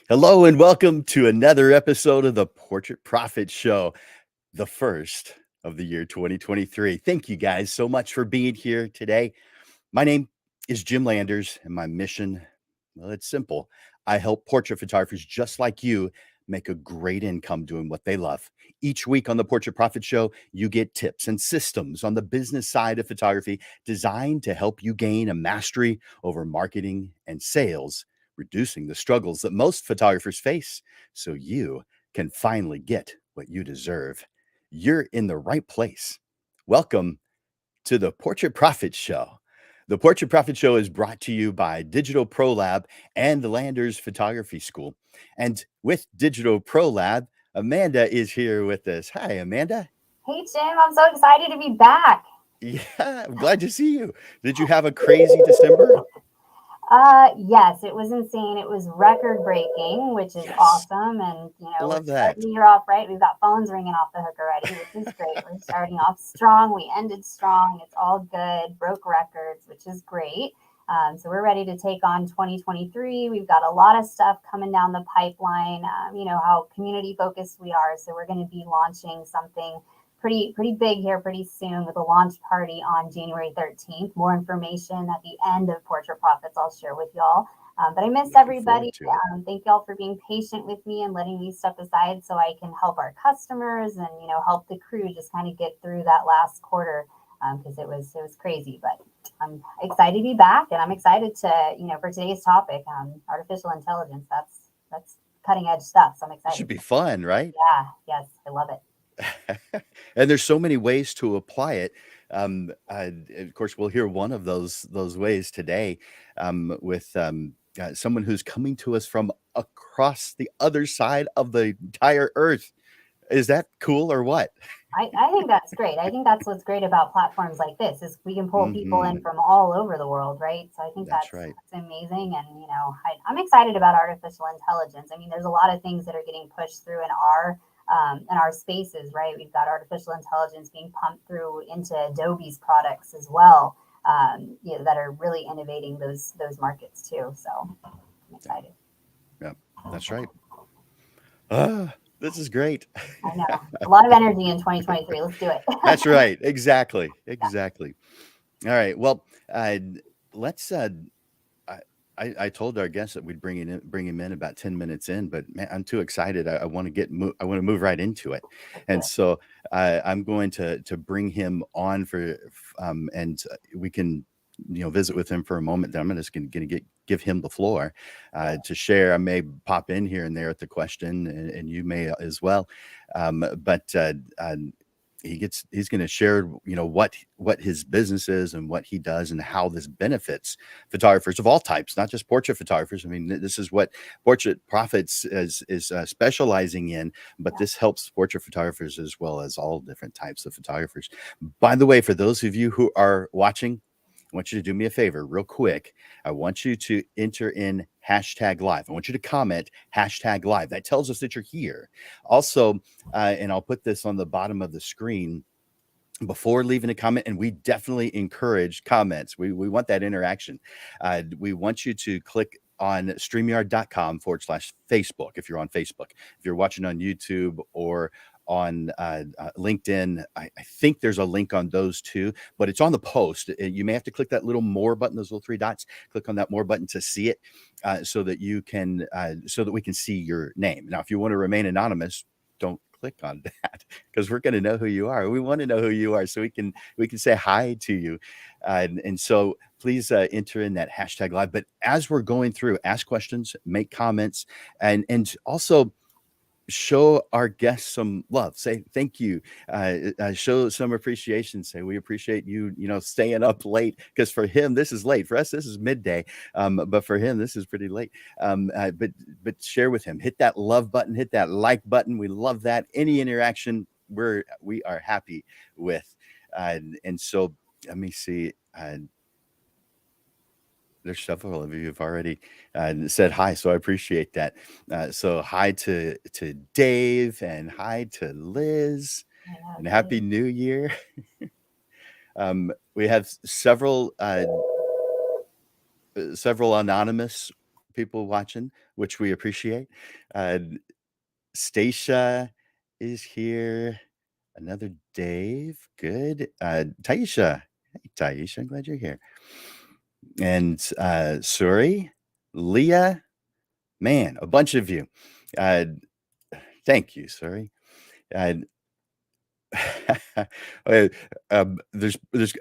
Hello and welcome to another episode of the Portrait Profit Show, the first of the year 2023. Thank you guys so much for being here today. My name is Jim Landers, and my mission, well, it's simple. I help portrait photographers just like you make a great income doing what they love. Each week on the Portrait Profit Show, you get tips and systems on the business side of photography designed to help you gain a mastery over marketing and sales, reducing the struggles that most photographers face so you can finally get what you deserve. You're in the right place. Welcome to the Portrait Profit Show. The Portrait Profit Show is brought to you by Digital Pro Lab and the Landers Photography School. And with Digital Pro Lab, Amanda is here with us. Hi, Amanda. Hey, Jim, I'm so excited to be back. Yeah, I'm glad to see you. Did you have a crazy December? Yes, it was insane. It was record breaking, which is Yes, awesome. And, we're love starting that. the year off right. We've got phones ringing off the hook already, which is great. We're starting off strong. We ended strong. It's all good. Broke records, which is great. So we're ready to take on 2023. We've got a lot of stuff coming down the pipeline. You know how community focused we are. So we're going to be launching something pretty big here pretty soon with a launch party on January 13th. More information at the end of Portrait Profits I'll share with y'all. But I miss Looking everybody. forward to it. Thank y'all for being patient with me and letting me step aside so I can help our customers and help the crew just kind of get through that last quarter because it was crazy. But I'm excited to be back, and I'm excited to for today's topic, artificial intelligence. That's cutting edge stuff. So I'm It excited. should be fun, right? Yeah, yes, I love it. And there's so many ways to apply it. Of course, we'll hear one of those ways today with someone who's coming to us from across the other side of the entire earth. Is that cool or what? I think that's great. I think that's what's great about platforms like this is we can pull people in Hmm. from all over the world, right? So I think That's right. that's amazing. And I'm excited about artificial intelligence. I mean, there's a lot of things that are getting pushed through in our spaces, right? We've got artificial intelligence being pumped through into Adobe's products as well, that are really innovating those markets too. So I'm Yeah, excited. yeah, that's right. Ah, this is great. I know a lot of energy in 2023. Let's do it. That's right. Exactly. Exactly. All right. Well, let's I, I told our guest that we'd bring him in about 10 minutes in, but man, I'm too excited. I want to I want to move right into it. Let's do And it. so I'm going to bring him on and we can, visit with him for a moment. Then I'm just going to give him the floor to share. I may pop in here and there at the question and you may as well. But he's going to share what his business is and what he does and how this benefits photographers of all types, not just portrait photographers. I mean, this is what Portrait Profits is specializing in, but Yeah. this helps portrait photographers as well as all different types of photographers. By the way, for those of you who are watching, I want you to do me a favor real quick. I want you to enter in hashtag live. I want you to comment hashtag live. That tells us that you're here. Also, and I'll put this on the bottom of the screen before leaving a comment, and we definitely encourage comments. We want that interaction. We want you to click on streamyard.com/Facebook if you're on Facebook. If you're watching on YouTube or on LinkedIn, I think there's a link on those too, but it's on the post. You may have to click that little more button, those little three dots. Click on that more button to see it, so that we can see your name. Now, if you want to remain anonymous, don't click on that because we're going to know who you are. We want to know who you are so we can say hi to you. And so please enter in that hashtag live. But as we're going through, ask questions, make comments, and also show our guests some love. Say thank you. Show some appreciation. Say we appreciate you. Staying up late because for him this is late. For us this is midday, but for him this is pretty late. But share with him. Hit that love button. Hit that like button. We love that. Any interaction we are happy with. And so let me see. There's several of you who've already said hi, so I appreciate that. So hi to Dave and hi to Liz I know. and Happy New Year. We have several anonymous people watching, which we appreciate. Uh, Stacia is here. Another Dave. Good. Taisha. Hey, Taisha. I'm glad you're here. And Suri, Leah, man, a bunch of you. Uh, thank you, Suri. Uh, uh, there's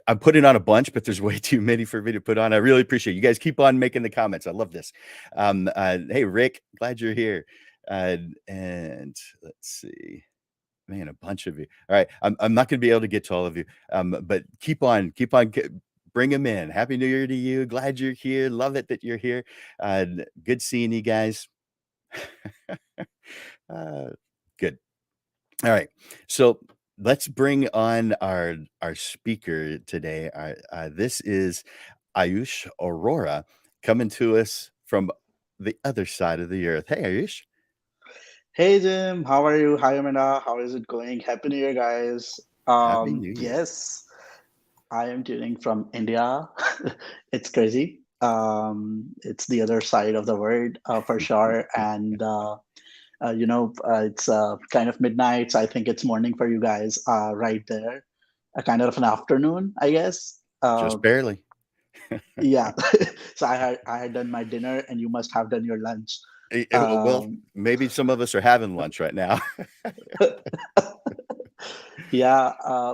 I'm putting on a bunch, but there's way too many for me to put on. I really appreciate you guys. Keep on making the comments. I love this. Hey, Rick, glad you're here. And let's see. Man, a bunch of you. All right, I'm not going to be able to get to all of you, but keep on, bring them in. Happy New Year to you. Glad you're here. Love it that you're here. Good seeing you guys. Good. All right, so let's bring on our speaker today. This is Aayush Arora coming to us from the other side of the earth. Hey, Aayush. Hey Jim, how are you? Hi Amanda, how is it going? Happy New Year, guys. Happy New Year. Yes, I am tuning from India. It's crazy. It's the other side of the world for sure. And it's kind of midnight, so I think it's morning for you guys right there. A kind of an afternoon, I guess. Just barely. Yeah. So I had done my dinner, and you must have done your lunch. Well, Um, maybe some of us are having lunch right now. Yeah,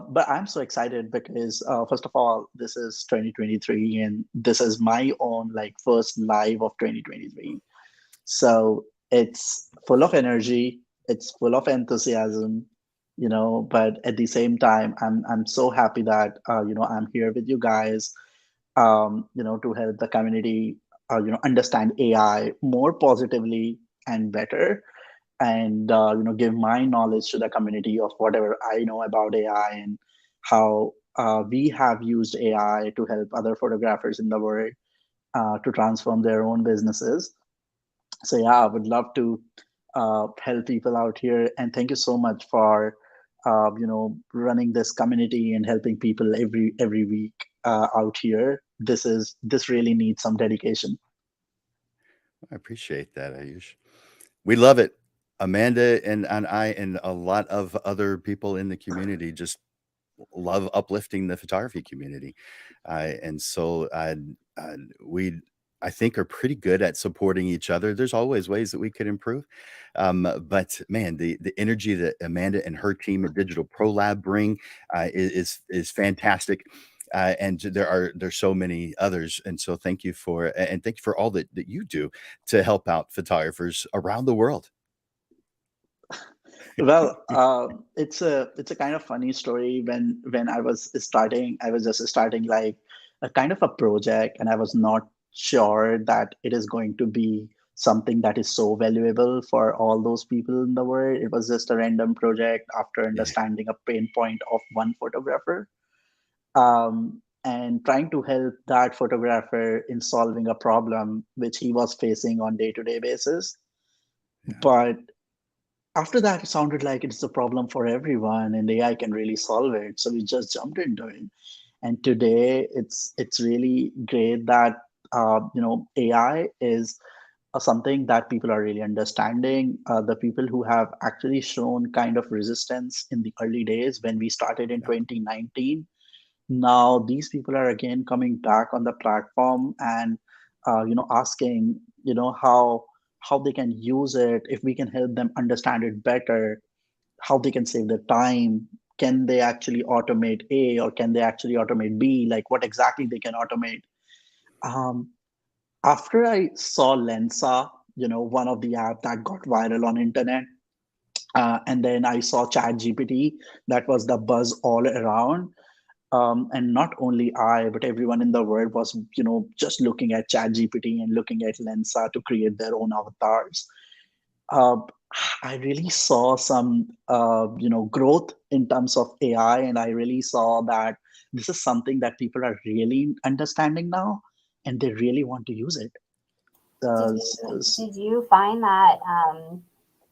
but I'm so excited because first of all, this is 2023, and this is my own like first live of 2023. So it's full of energy, it's full of enthusiasm, but at the same time, I'm so happy that I'm here with you guys, to help the community, understand AI more positively and better, and give my knowledge to the community of whatever I know about AI, and how we have used AI to help other photographers in the world to transform their own businesses. So yeah, I would love to help people out here, and thank you so much for running this community and helping people every week out here. This really needs some dedication. I appreciate that, Ayush. We love it. Amanda and I and a lot of other people in the community just love uplifting the photography community. And so we, I think, are pretty good at supporting each other. There's always ways that we could improve. But man, the energy that Amanda and her team at Digital Pro Lab bring is fantastic. And there's so many others, and so thank you for all that you do to help out photographers around the world. Well, it's a kind of funny story. When I was starting, I was just starting like a kind of a project, and I was not sure that it is going to be something that is so valuable for all those people in the world. It was just a random project after Yeah, understanding a pain point of one photographer, and trying to help that photographer in solving a problem which he was facing on day-to-day basis. yeah, But after that, it sounded like it's a problem for everyone, and AI can really solve it. So we just jumped into it. And today, it's really great that AI is something that people are really understanding. The people who have actually shown kind of resistance in the early days when we started in yeah. 2019, now these people are again coming back on the platform, and asking how they can use it, if we can help them understand it better, how they can save their time, can they actually automate A, or can they actually automate B, like what exactly they can automate. um, After I saw Lensa, one of the app that got viral on internet, and then I saw Chat GPT, that was the buzz all around. And not only I, but everyone in the world was, just looking at ChatGPT and looking at Lensa to create their own avatars. Uh, I really saw some, growth in terms of AI, and I really saw that this is something that people are really understanding now, and they really want to use it. Did Uh, you did you find that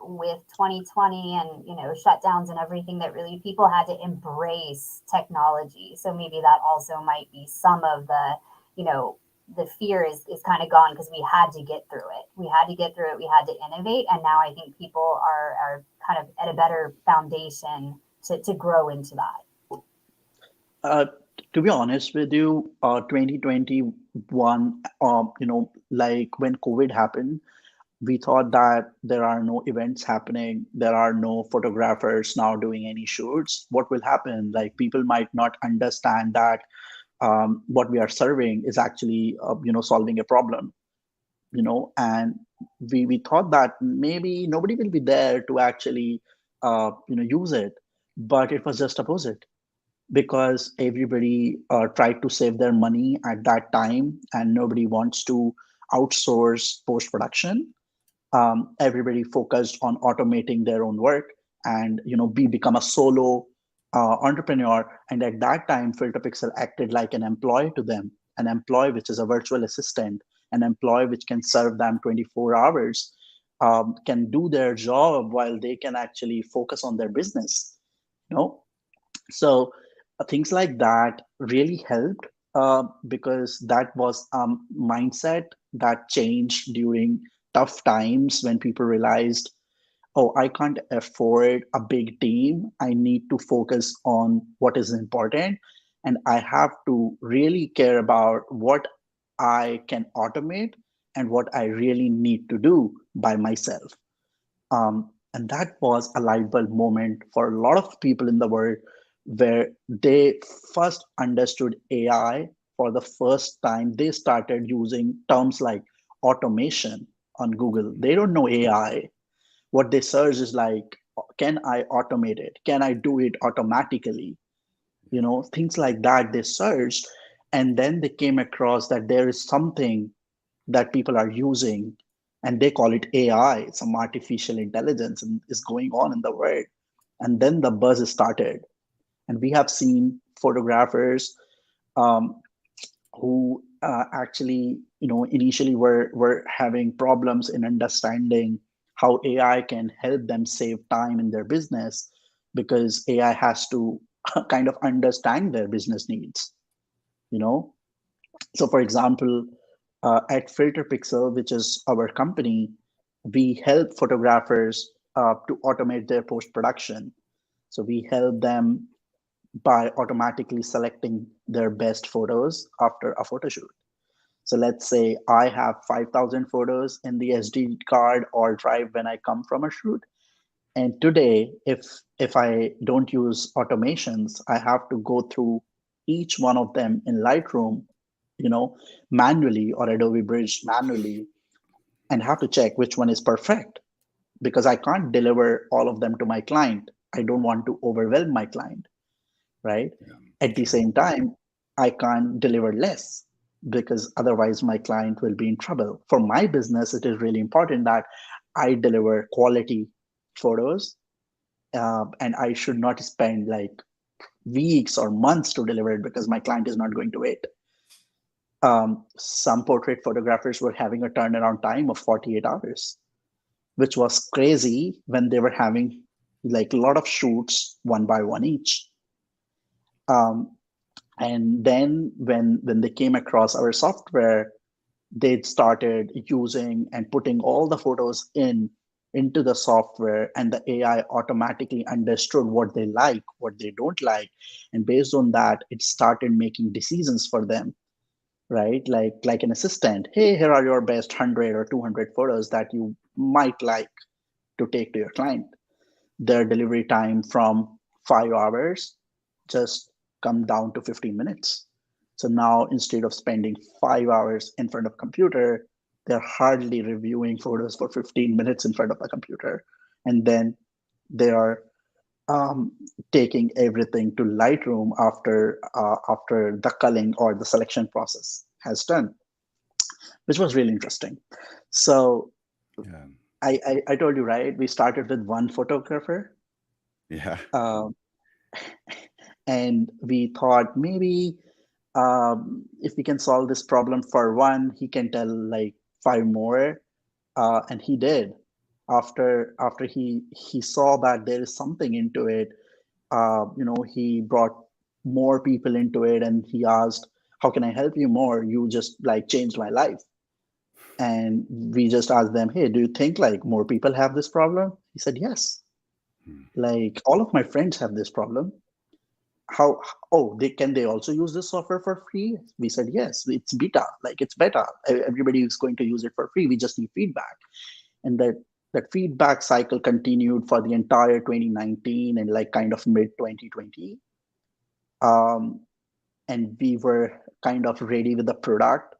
with 2020 and shutdowns and everything, that really people had to embrace technology? So maybe that also might be some of the the fear is kind of gone because we had to get through it. We had to get through it. We had to innovate. And now I think people are kind of at a better foundation to grow into that. Uh, to be honest with you, 2021, like when COVID happened, we thought that there are no events happening, there are no photographers now doing any shoots. What will happen? Like people might not understand that what we are serving is actually, solving a problem, and we thought that maybe nobody will be there to actually, use it, but it was just opposite because everybody tried to save their money at that time and nobody wants to outsource post production. Everybody focused on automating their own work, and we become a solo entrepreneur. And at that time filterpixel acted like an employee to them, an employee which is a virtual assistant, an employee which can serve them 24 hours, can do their job while they can actually focus on their business. you know so things like that really helped, because that was mindset that changed during tough times when people realized, oh, I can't afford a big team. I need to focus on what is important. And I have to really care about what I can automate and what I really need to do by myself. And that was a light bulb moment for a lot of people in the world where they first understood AI for the first time. They started using terms like automation on Google. They don't know AI. What they search is like, can I automate it? Can I do it automatically? Things like that they searched. And then they came across that there is something that people are using, and they call it AI, some artificial intelligence, and is going on in the world. And then the buzz started. And we have seen photographers um, who actually, initially were having problems in understanding how AI can help them save time in their business, because AI has to kind of understand their business needs. You know, so for example, at Filter Pixel, which is our company, we help photographers to automate their post production. So we help them by automatically selecting their best photos after a photo shoot. So let's say I have 5,000 photos in the SD card or drive when I come from a shoot. And today, if I don't use automations, I have to go through each one of them in Lightroom, manually, or Adobe Bridge manually, and have to check which one is perfect, because I can't deliver all of them to my client. I don't want to overwhelm my client, right? Yeah, At the sure. same time, I can't deliver less because otherwise my client will be in trouble. For my business, it is really important that I deliver quality photos, and I should not spend like weeks or months to deliver it because my client is not going to wait. Some portrait photographers were having a turnaround time of 48 hours, which was crazy when they were having like a lot of shoots one by one each. Um, and then when they came across our software, they started using and putting all the photos into the software, and the AI automatically understood what they like, what they don't like, and based on that it started making decisions for them, right? Like an assistant. Hey, here are your best 100 or 200 photos that you might like to take to your client. Their delivery time from 5 hours just come down to 15 minutes. So now instead of spending 5 hours in front of computer, they're hardly reviewing photos for 15 minutes in front of the computer. And then they are um, taking everything to Lightroom after the culling or the selection process has done, which was really interesting. So Yeah. I told you, right? We started with one photographer, Yeah. um, and we thought maybe if we can solve this problem for one, he can tell like five more, and he did. After he saw that there is something into it, he brought more people into it, and he asked how can I help you more? You just like changed my life. And we just asked them, hey, do you think like more people have this problem? He said, yes. Hmm. Like all of my friends have this problem. How, oh, they also use this software for free? We said, yes, it's beta, like it's beta. Everybody is going to use it for free. We just need feedback. And that feedback cycle continued for the entire 2019 and like kind of mid 2020. And we were kind of ready with the product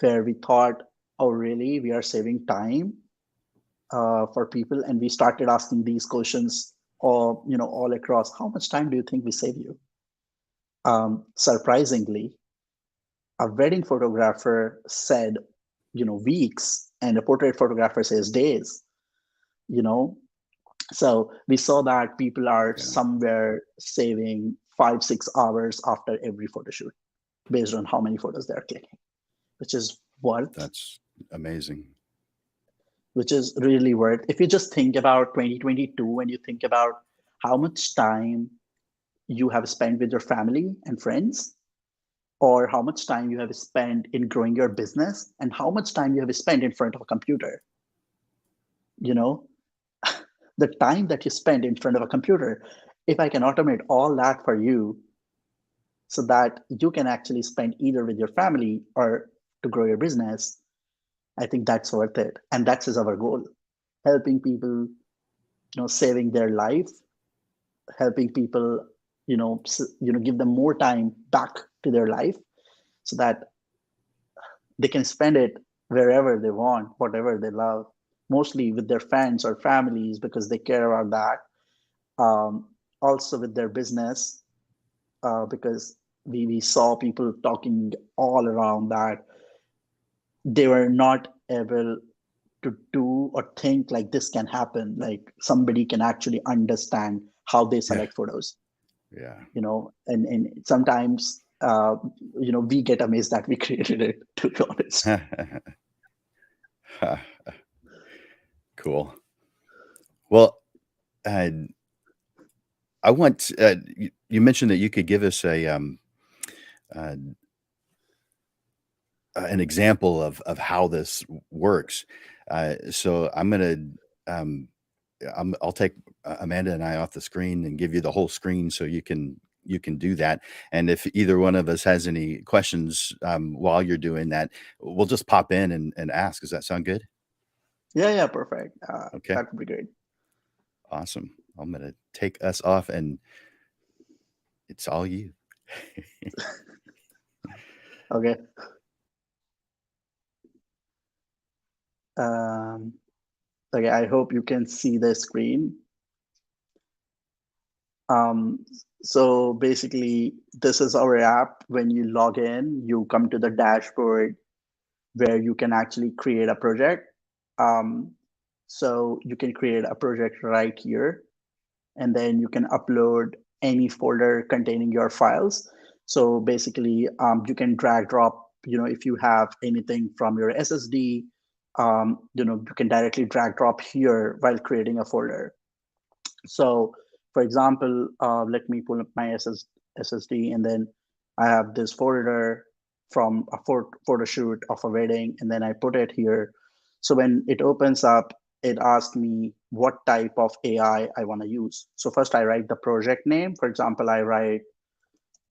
where we thought, oh, really? We are saving time for people, and we started asking these questions, all across. How much time do you think we save you? Surprisingly, a wedding photographer said, weeks, and a portrait photographer says days. You know, so we saw that people are Yeah, somewhere saving 5-6 hours after every photo shoot, based on how many photos they're clicking, which is worth that's amazing. which is really worth. If you just think about 2022, when you think about how much time you have spent with your family and friends, or how much time you have spent in growing your business, and how much time you have spent in front of a computer, you know, the time that you spend in front of a computer, if I can automate all that for you so that you can actually spend either with your family or to grow your business, I think that's worth it. And that is our goal, helping people, saving their life, helping people, give them more time back to their life so that they can spend it wherever they want, whatever they love, mostly with their friends or families because they care about that. Also with their business, because we saw people talking all around that they were not able to do or think like this can happen, like somebody can actually understand how they Yeah, select photos, yeah. and sometimes we get amazed that we created it, to be honest. Cool. Well, uh, I want you mentioned that you could give us uh, an example of how this works. So I'm gonna um, I'll take Amanda and I off the screen and give you the whole screen so you can do that. And if either one of us has any questions while you're doing that, we'll just pop in and ask. Does that sound good? Yeah, perfect. Okay, That would be great. awesome. I'm gonna take us off, and it's all you. Okay. um, okay, I hope you can see the screen. um, so basically this is our app. When you log in, you come to the dashboard where you can actually create a project. um, so you can create a project right here, and then you can upload any folder containing your files. So basically, you can drag drop, if you have anything from your SSD, you can directly drag drop here while creating a folder. So for example, let me pull up my SSD, and then I have this folder from a photo shoot of a wedding, and then I put it here. So when it opens up, it asks me what type of AI I want to use. So first I write the project name. For example, I write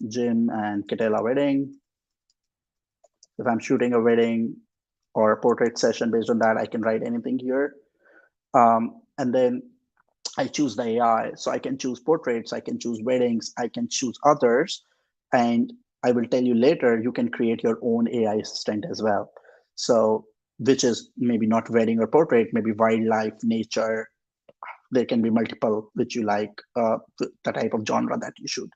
Jim and Katela wedding. If I'm shooting a wedding or a portrait session, based on that, I can write anything here. And then I choose the AI. So I can choose portraits, I can choose weddings, I can choose others. And I will tell you later, you can create your own AI assistant as well. So, which is maybe not wedding or portrait, maybe wildlife, nature. There can be multiple which you like, the type of genre that you shoot.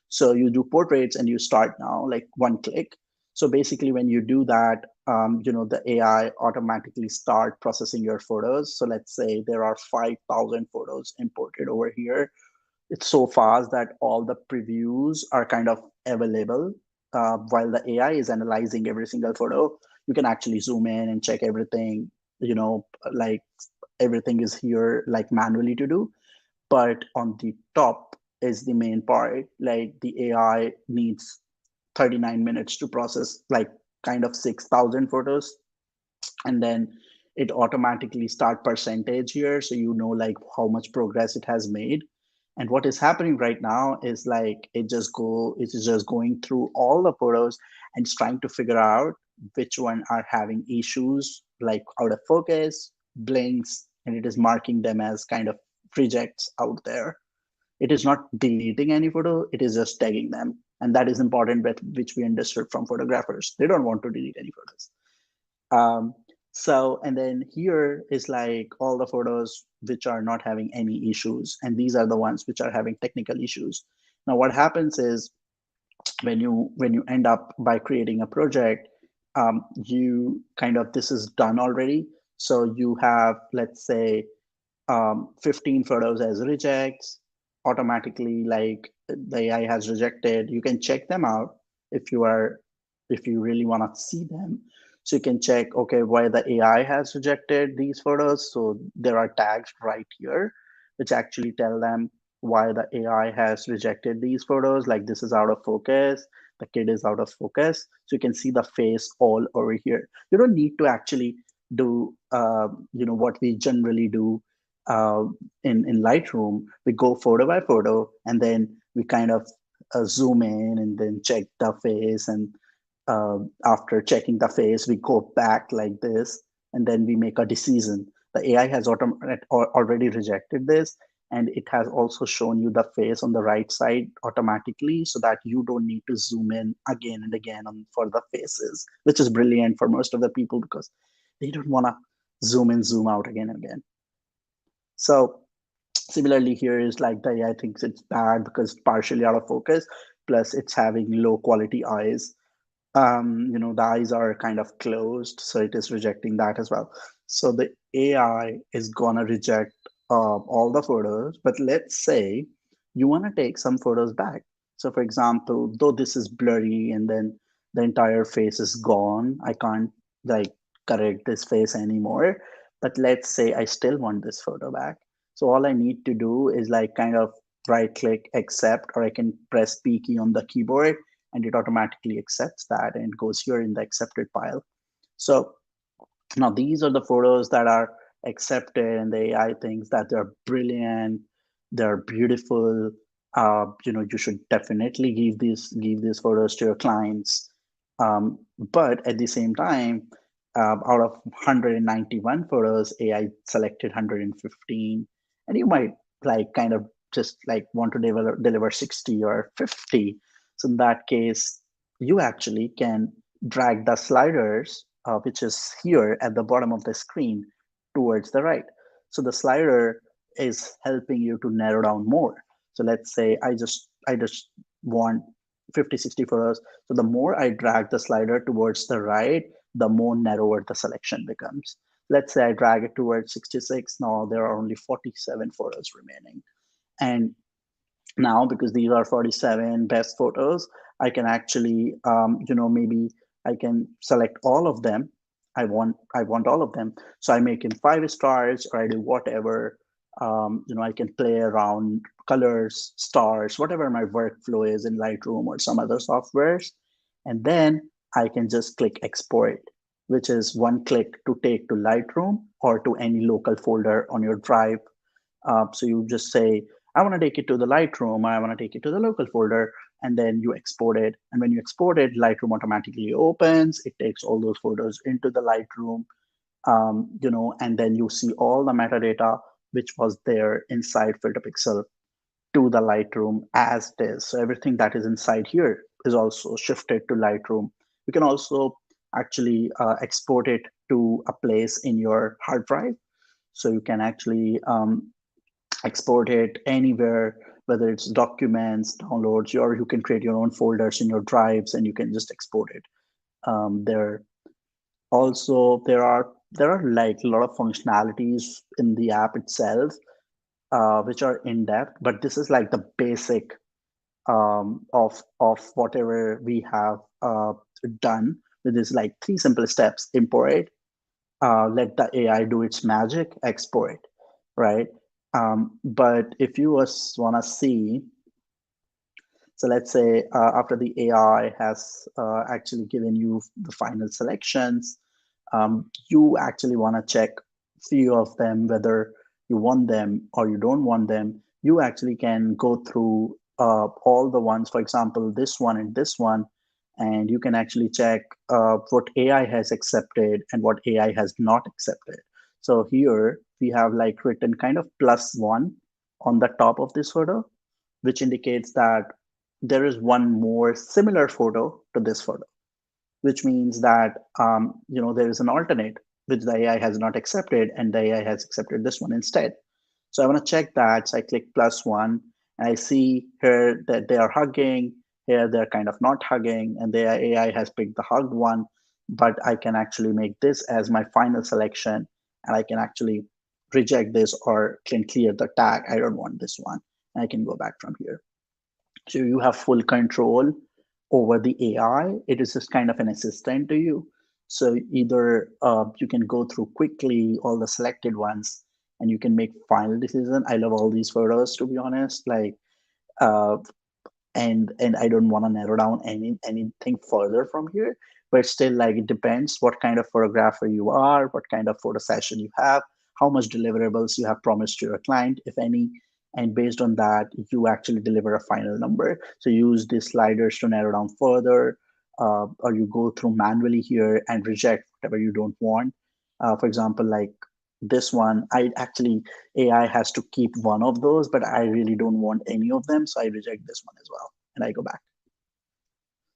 So you do portraits and you start now, like one click. So basically, when you do that, the AI automatically start processing your photos. So let's say there are 5,000 photos imported over here. It's so fast that all the previews are kind of available. While the AI is analyzing every single photo, you can actually zoom in and check everything, like everything is here like manually to do. But on the top is the main part, like the AI needs 39 minutes to process like kind of 6,000 photos. And then it automatically start percentage here, so you know like how much progress it has made. And what is happening right now is like it's just going through all the photos and it's trying to figure out which one are having issues like out of focus, blinks, and it is marking them as kind of rejects out there. It is not deleting any photo, it is just tagging them. And that is important, which we understood from photographers. They don't want to delete any photos. Um, so, and then here is like all the photos which are not having any issues. And these are the ones which are having technical issues. Now, what happens is when you end up by creating a project, you kind of, this is done already. So you have, let's say, 15 photos as rejects automatically, like the AI has rejected. You can check them out if you really want to see them. So you can check, okay, why the AI has rejected these photos. So there are tags right here which actually tell them why the AI has rejected these photos. Like this is out of focus, the kid is out of focus. So you can see the face all over here. You don't need to actually do what we generally do uh, in Lightroom. We go photo by photo, and then we kind of zoom in and then check the face. And after checking the face, we go back like this, and then we make a decision. The AI has already rejected this, and it has also shown you the face on the right side automatically, so that you don't need to zoom in again and again for the faces, which is brilliant for most of the people because they don't want to zoom in, zoom out again and again. So similarly, here is like the AI thinks it's bad because it's partially out of focus, plus it's having low quality eyes. The eyes are kind of closed, so it is rejecting that as well. So the AI is gonna reject all the photos, but let's say you want to take some photos back. So for example, though this is blurry and then the entire face is gone, I can't like correct this face anymore. But let's say I still want this photo back. So all I need to do is like kind of right click accept, or I can press P key on the keyboard and it automatically accepts that and it goes here in the accepted pile. So now these are the photos that are accepted, and the AI thinks that they're brilliant, they're beautiful. You should definitely give these photos to your clients. But at the same time, out of 191 photos, AI selected 115, and you might like kind of just like want to deliver 60 or 50. So in that case, you actually can drag the sliders, which is here at the bottom of the screen, towards the right. So the slider is helping you to narrow down more. So let's say I just want 50, 60 photos. So the more I drag the slider towards the right, the more narrower the selection becomes. Let's say I drag it towards 66. Now there are only 47 photos remaining. And now, because these are 47 best photos, I can actually, maybe I can select all of them. I want all of them. So I make it 5 stars, or I do whatever. I can play around colors, stars, whatever my workflow is in Lightroom or some other softwares. And then I can just click export, which is one click to take to Lightroom or to any local folder on your drive. So you just say, I want to take it to the Lightroom, I want to take it to the local folder, and then you export it. And when you export it, Lightroom automatically opens, it takes all those photos into the Lightroom, and then you see all the metadata which was there inside Filter Pixel to the Lightroom as it is. So everything that is inside here is also shifted to Lightroom. You can also actually export it to a place in your hard drive. So you can actually export it anywhere, whether it's documents, downloads, or you can create your own folders in your drives and you can just export it there. Also, there are like a lot of functionalities in the app itself, which are in depth, but this is like the basic of whatever we have done with this like 3 simple steps: import, let the AI do its magic, export, right? But if you want to see So let's say after the AI has actually given you the final selections, you actually want to check few of them whether you want them or you don't want them. You actually can go through all the ones, for example, this one and this one, and you can actually check what AI has accepted and what AI has not accepted. So here we have like written kind of +1 on the top of this photo, which indicates that there is one more similar photo to this photo, which means that there is an alternate which the AI has not accepted, and the AI has accepted this one instead. So I want to check that. So I click +1, and I see here that they are hugging. Here they're kind of not hugging, and the AI has picked the hugged one. But I can actually make this as my final selection, and I can actually reject this or can clear the tag. I don't want this one, and I can go back from here. So you have full control over the AI. It is just kind of an assistant to you. So either you can go through quickly all the selected ones and you can make final decision. I love all these photos, to be honest. Uh, and I don't want to narrow down anything further from here. But still, like, it depends what kind of photographer you are, what kind of photo session you have, how much deliverables you have promised to your client, if any, and based on that, you actually deliver a final number. So use these sliders to narrow down further, or you go through manually here and reject whatever you don't want. For example, like this one, I actually AI has to keep one of those, but I really don't want any of them. So I reject this one as well and I go back.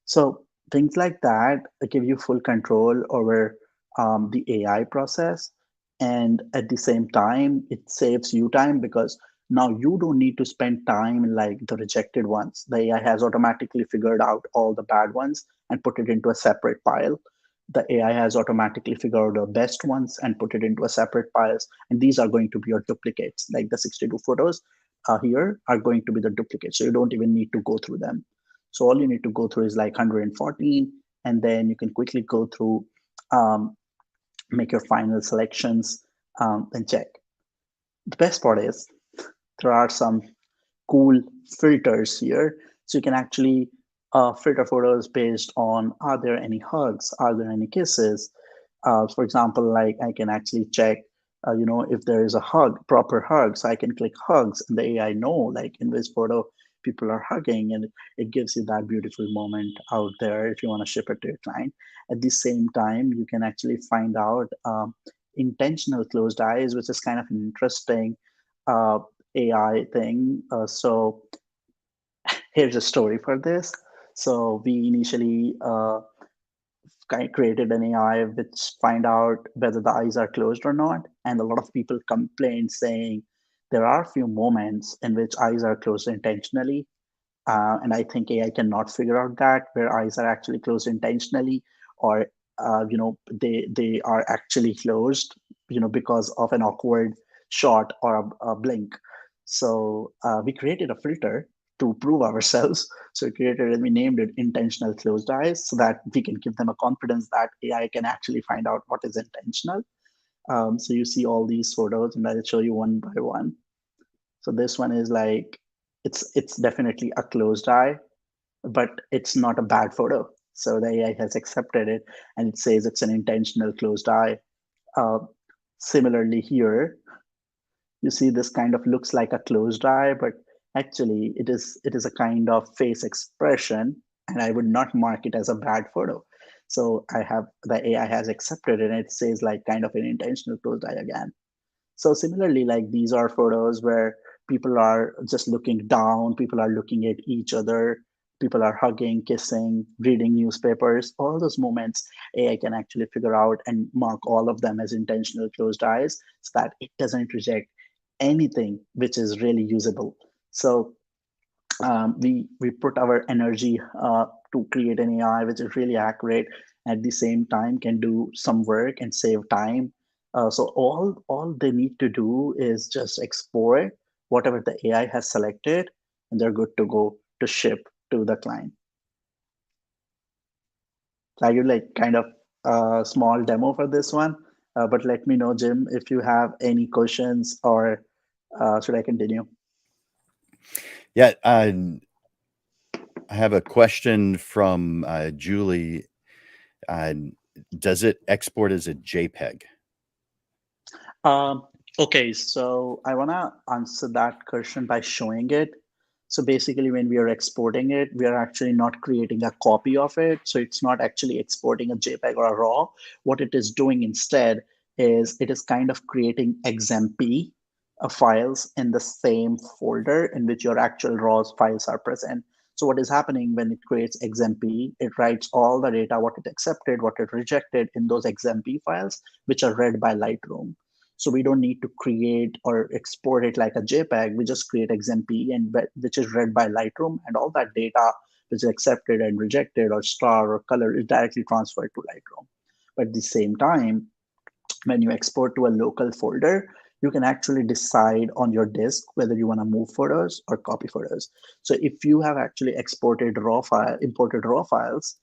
So things like that give you full control over the AI process. And at the same time, it saves you time because now you don't need to spend time in like the rejected ones. The AI has automatically figured out all the bad ones and put it into a separate pile. The AI has automatically figured out the best ones and put it into a separate piles. And these are going to be your duplicates. Like the 62 photos here are going to be the duplicates. So you don't even need to go through them. So all you need to go through is like 114, and then you can quickly go through, um, make your final selections, and check. The best part is there are some cool filters here. So you can actually filter photos based on, are there any hugs? Are there any kisses? For example, like I can actually check, if there is a hug, proper hug. So I can click hugs and the AI know like in this photo, people are hugging, and it gives you that beautiful moment out there if you want to ship it to your client. At the same time, you can actually find out intentional closed eyes, which is kind of an interesting uh, AI thing. So here's a story for this. So we initially created an AI which find out whether the eyes are closed or not. And a lot of people complain saying there are a few moments in which eyes are closed intentionally. And I think AI cannot figure out that where eyes are actually closed intentionally, or they are actually closed, because of an awkward shot or a blink. So we created a filter to prove ourselves. So we created and we named it intentional closed eyes, so that we can give them a confidence that AI can actually find out what is intentional. So you see all these photos, and I'll show you one by one. So this one is like, it's definitely a closed eye, but it's not a bad photo. So the AI has accepted it, and it says it's an intentional closed eye. Uh, Similarly here, you see this kind of looks like a closed eye, but actually it is a kind of face expression, and I would not mark it as a bad photo. So I have the AI has accepted it, and it says like kind of an intentional closed eye again. So similarly, like these are photos where people are just looking down, people are looking at each other, people are hugging, kissing, reading newspapers. All those moments, AI can actually figure out and mark all of them as intentional closed eyes, so that it doesn't reject anything which is really usable. So we put our energy to create an AI which is really accurate, at the same time can do some work and save time. So all they need to do is just export whatever the AI has selected, and they're good to go to ship to the client. So I give like kind of a small demo for this one, but let me know, Jim, if you have any questions, or should I continue? Yeah, I have a question from Julie. Uh, does it export as a JPEG? Um, okay, so I want to answer that question by showing it. So basically, when we are exporting it, we are actually not creating a copy of it. So it's not actually exporting a JPEG or a RAW. What it is doing instead is it is kind of creating XMP files in the same folder in which your actual RAW files are present. So what is happening when it creates XMP, it writes all the data, what it accepted, what it rejected in those XMP files, which are read by Lightroom. So we don't need to create or export it like a JPEG. We just create XMP, and which is read by Lightroom, and all that data which is accepted and rejected or star or color is directly transferred to Lightroom. But at the same time, when you export to a local folder, you can actually decide on your disk whether you want to move photos or copy photos. So if you have actually imported raw files,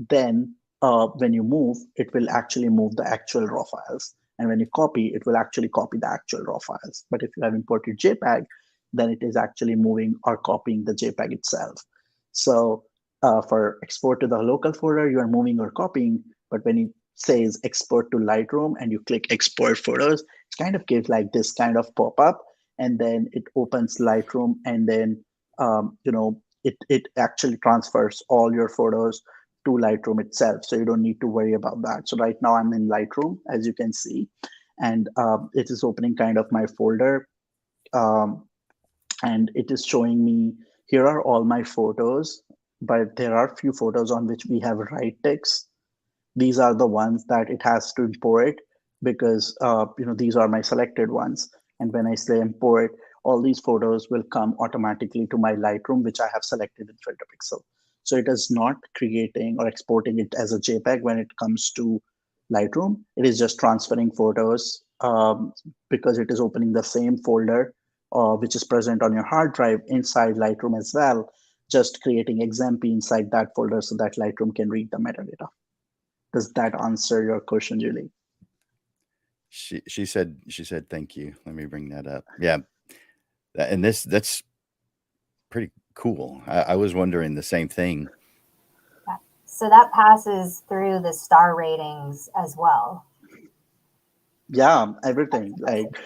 then when you move, it will actually move the actual raw files. And when you copy, it will actually copy the actual raw files. But if you have imported JPEG, then it is actually moving or copying the JPEG itself. So for export to the local folder, you are moving or copying. But when it says export to Lightroom and you click export photos, it kind of gives like this kind of pop-up, and then it opens Lightroom, and then it actually transfers all your photos to Lightroom itself. So you don't need to worry about that. So right now I'm in Lightroom, as you can see, and it is opening kind of my folder. And it is showing me here are all my photos, but there are few photos on which we have right ticks. These are the ones that it has to import because these are my selected ones. And when I say import, all these photos will come automatically to my Lightroom, which I have selected in Filter Pixel. So it is not creating or exporting it as a JPEG when it comes to Lightroom. It is just transferring photos because it is opening the same folder which is present on your hard drive inside Lightroom as well, just creating XMP inside that folder so that Lightroom can read the metadata. Does that answer your question, Julie? She said thank you. Let me bring that up. Yeah, and that's pretty cool. I was wondering the same thing. Yeah. So that passes through the star ratings as well. Yeah, everything. Like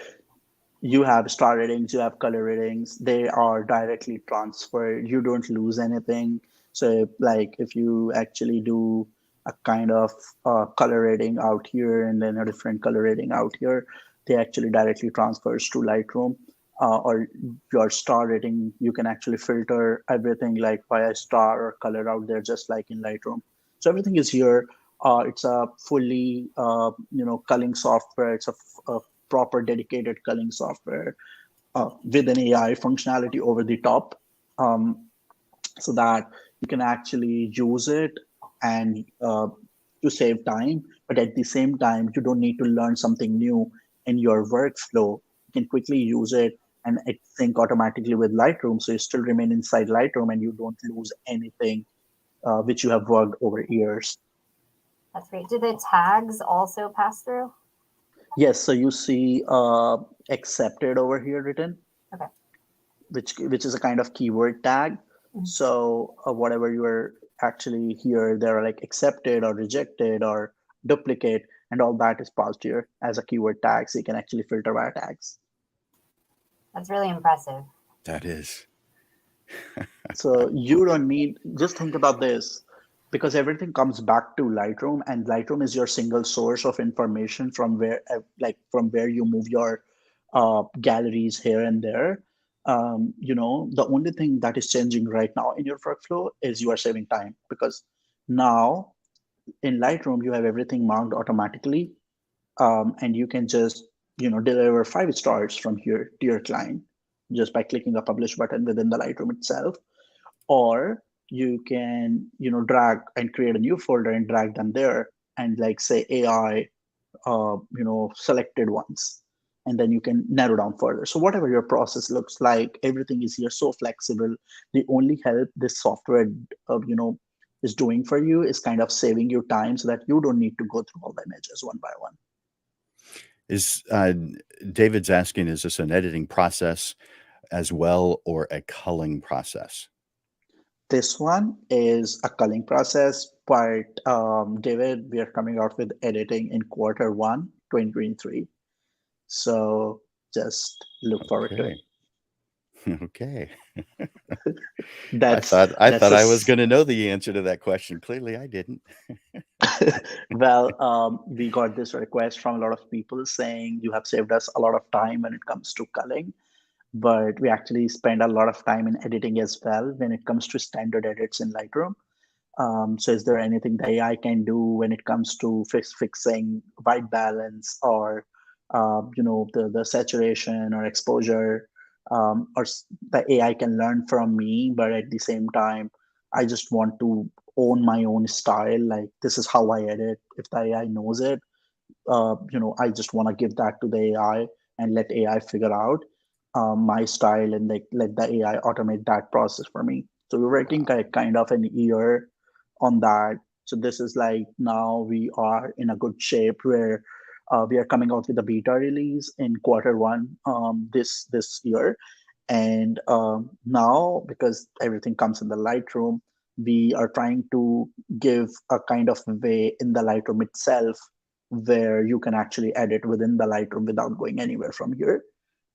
you have star ratings, you have color ratings. They are directly transferred. You don't lose anything. So like if you actually do a kind of color rating out here and then a different color rating out here, they actually directly transfers to Lightroom. Or your star rating, you can actually filter everything like by a star or color out there, just like in Lightroom. So everything is here. It's a fully culling software. It's a proper dedicated culling software with an AI functionality over the top, so that you can actually use it and to save time. But at the same time, you don't need to learn something new in your workflow. You can quickly use it and it sync automatically with Lightroom. So you still remain inside Lightroom and you don't lose anything which you have worked over years. That's great. Do the tags also pass through? Yes, so you see accepted over here written, Okay. which is a kind of keyword tag. Mhm. So whatever you are actually here, they're like accepted or rejected or duplicate, and all that is passed here as a keyword tag. So you can actually filter via tags. That's really impressive. That is. So you don't need, just think about this, because everything comes back to Lightroom, and Lightroom is your single source of information from where you move your galleries here and there. The only thing that is changing right now in your workflow is you are saving time, because now in Lightroom you have everything marked automatically, and you can just deliver 5 stars from here to your client just by clicking a publish button within the Lightroom itself. Or you can drag and create a new folder and drag them there, and like say AI selected ones, and then you can narrow down further. So whatever your process looks like, everything is here so flexible. The only help this software is doing for you is kind of saving you time so that you don't need to go through all the images one by one. Is David's asking, is this an editing process as well or a culling process? This one is a culling process, but David, we are coming out with editing in Q1 2023. So just look forward to it. Okay. Okay. I That's thought I that's thought a I was going to know the answer to that question. Clearly, I didn't. well, we got this request from a lot of people saying you have saved us a lot of time when it comes to culling, but we actually spend a lot of time in editing as well when it comes to standard edits in Lightroom. So is there anything the AI can do when it comes to fixing white balance or the saturation or exposure, the AI can learn from me, but at the same time, I just want to own my own style. Like this is how I edit. If the AI knows it, I just want to give that to the AI and let AI figure out my style and like let the AI automate that process for me. So we're working Wow. kind of an year on that. So this is like now we are in a good shape where we are coming out with a beta release in Q1 this year, and now because everything comes in the Lightroom, we are trying to give a kind of way in the Lightroom itself where you can actually edit within the Lightroom without going anywhere from here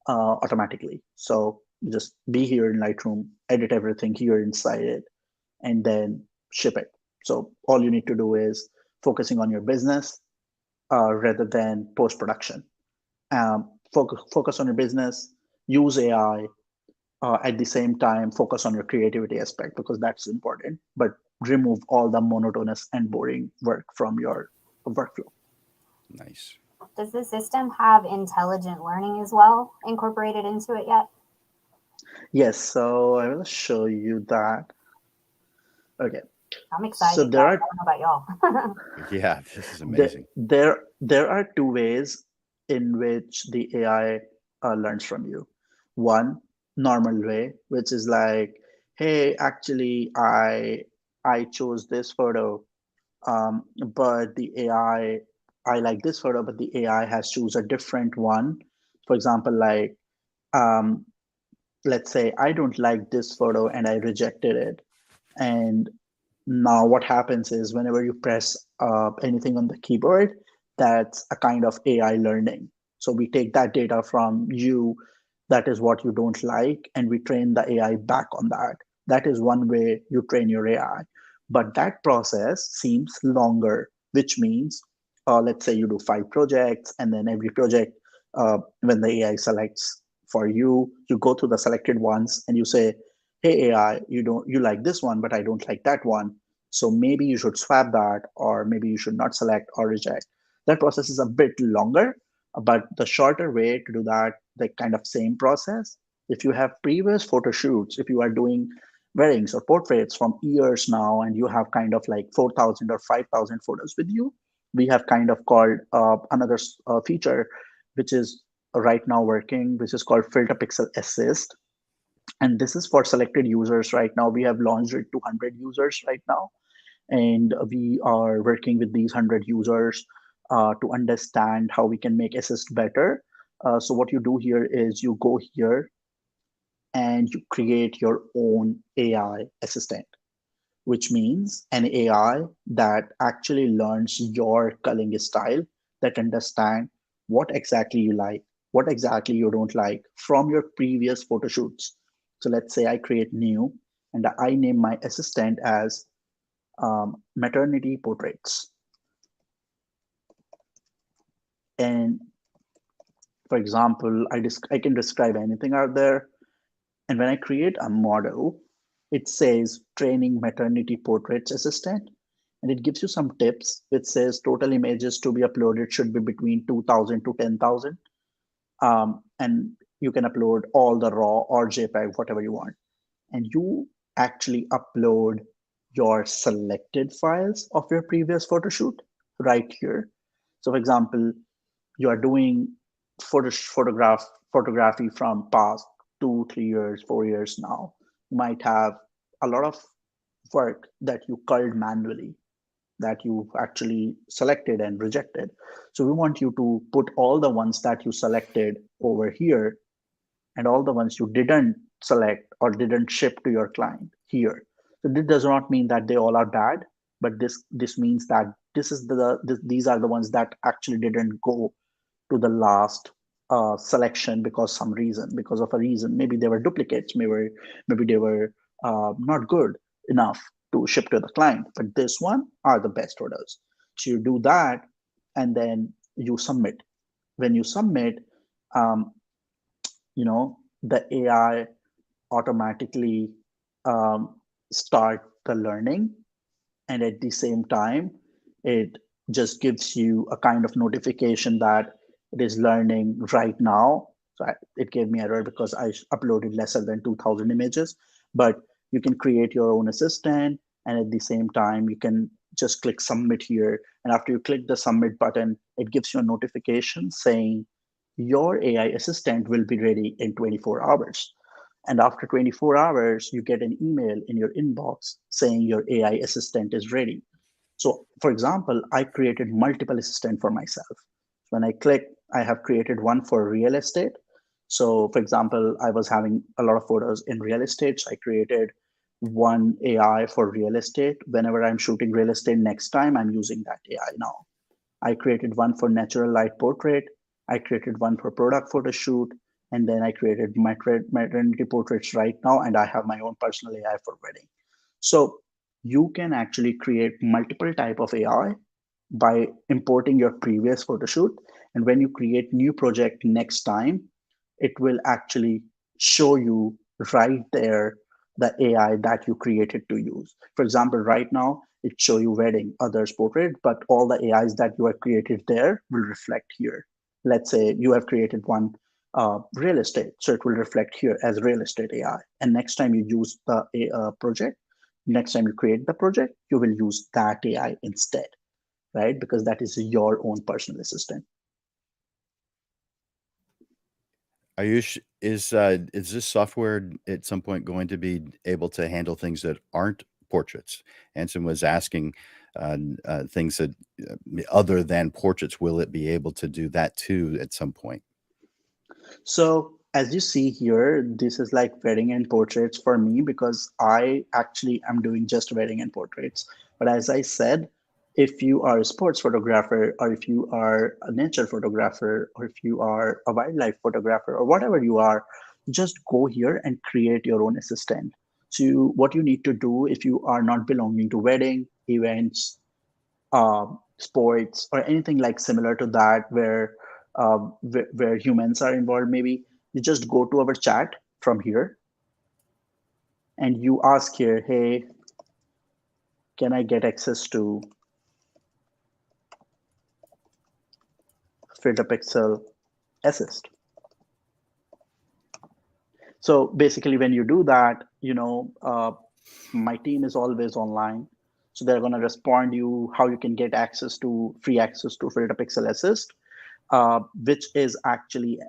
automatically. So you just be here in Lightroom, edit everything here inside it, and then ship it. So all you need to do is focusing on your business rather than post production. Focus on your business, use AI, at the same time focus on your creativity aspect because that's important, but remove all the monotonous and boring work from your workflow. Nice. Does the system have intelligent learning as well incorporated into it yet? Yes, so I will show you that. Okay, I'm so excited, guys. I don't know about y'all. Yeah, this is there amazing. there are two ways in which the AI learns from you. One, normal way, which is like, hey, actually, I chose this photo, but the I like this photo, but the AI has choose a different one. For example, like um, let's say I don't like this photo and I rejected it, and now what happens is whenever you press anything on the keyboard, that's a kind of AI learning. So we take that data from you, that is what you don't like, and we train the AI back on that. That is one way you train your AI. But that process seems longer, which means let's say you do 5 projects, and then every project, when the AI selects for you, you go through the selected ones and you say, hey AI, you like this one, but I don't like that one. So maybe you should swap that, or maybe you should not select or reject. That process is a bit longer, but the shorter way to do that, the kind of same process, if you have previous photo shoots, if you are doing weddings or portraits from years now, and you have kind of like 4,000 or 5,000 photos with you, we have kind of called another feature, which is right now working, which is called Filter Pixel Assist, and this is for selected users. Right now we have launched it to 100 users right now, and we are working with these 100 users to understand how we can make assist better. So what you do here is you go here and you create your own AI assistant, which means an AI that actually learns your culling style, that understand what exactly you like, what exactly you don't like from your previous photo shoots. So let's say I create new and I name my assistant as maternity portraits. And for example, I can describe anything out there. And when I create a model, it says training maternity portraits assistant. And it gives you some tips, which says total images to be uploaded should be between 2,000 to 10,000. And you can upload all the raw or JPEG, whatever you want. And you actually upload your selected files of your previous photo shoot right here. So for example, you are doing photography from past 2 3 years 4 years now. You might have a lot of work that you culled manually, that you actually selected and rejected. So we want you to put all the ones that you selected over here and all the ones you didn't select or didn't ship to your client here. So this does not mean that they all are bad, but this means that these are the ones that actually didn't go to the last selection because of a reason. Maybe they were duplicates, maybe they were not good enough to ship to the client. But this one are the best orders. So you do that, and then you submit. When you submit, um, the AI automatically um, start the learning, and at the same time it just gives you a kind of notification that it is learning right now. It gave me error because I uploaded lesser than 2000 images, but you can create your own assistant, and at the same time you can just click submit here, and after you click the submit button, it gives you a notification saying your AI assistant will be ready in 24 hours. And after 24 hours, you get an email in your inbox saying your AI assistant is ready. So, for example, I created multiple assistants for myself. When I click, I have created one for real estate. So, for example, I was having a lot of photos in real estate. So I created one AI for real estate. Whenever I'm shooting real estate next time, I'm using that AI now. I created one for natural light portrait. I created one for product photo shoot. And then I created maternity portraits right now. And I have my own personal AI for wedding. So you can actually create multiple type of AI by importing your previous photo shoot. And when you create new project next time, it will actually show you right there the AI that you created to use. For example, right now it show you wedding, others portrait, but all the AIs that you have created there will reflect here. Let's say you have created one real estate, so it will reflect here as real estate AI. And next time you use the project, next time you create the project, you will use that AI instead, right? Because that is your own personal assistant. Ayush, is this software at some point going to be able to handle things that aren't portraits? Anson was asking things that other than portraits. Will it be able to do that too at some point? So as you see here, this is like wedding and portraits for me because I actually am doing just wedding and portraits. But as I said, if you are a sports photographer, or if you are a nature photographer, or if you are a wildlife photographer, or whatever you are, just go here and create your own assistant. So what you need to do if you are not belonging to wedding, events, sports, or anything like similar to that where humans are involved, maybe you just go to our chat from here and you ask here, hey, can I get access to filter pixel assist? So basically when you do that, my team is always online, so they're going to respond you how you can get free access to filter pixel assist, which is actually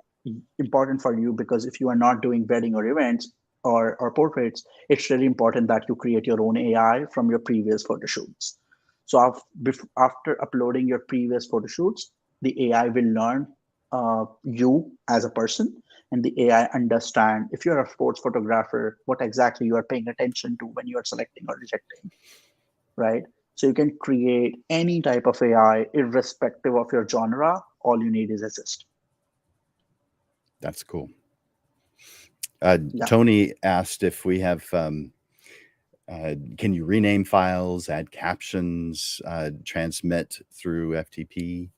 important for you because if you are not doing wedding or events or portraits, it's really important that you create your own AI from your previous photo shoots. So after uploading your previous photo shoots, the AI will learn you as a person, and the AI understand if you're a sports photographer, what exactly you are paying attention to when you are selecting or rejecting, right? So you can create any type of AI irrespective of your genre. All you need is assist. That's cool. Yeah. Tony asked if we have, can you rename files, add captions, transmit through FTP?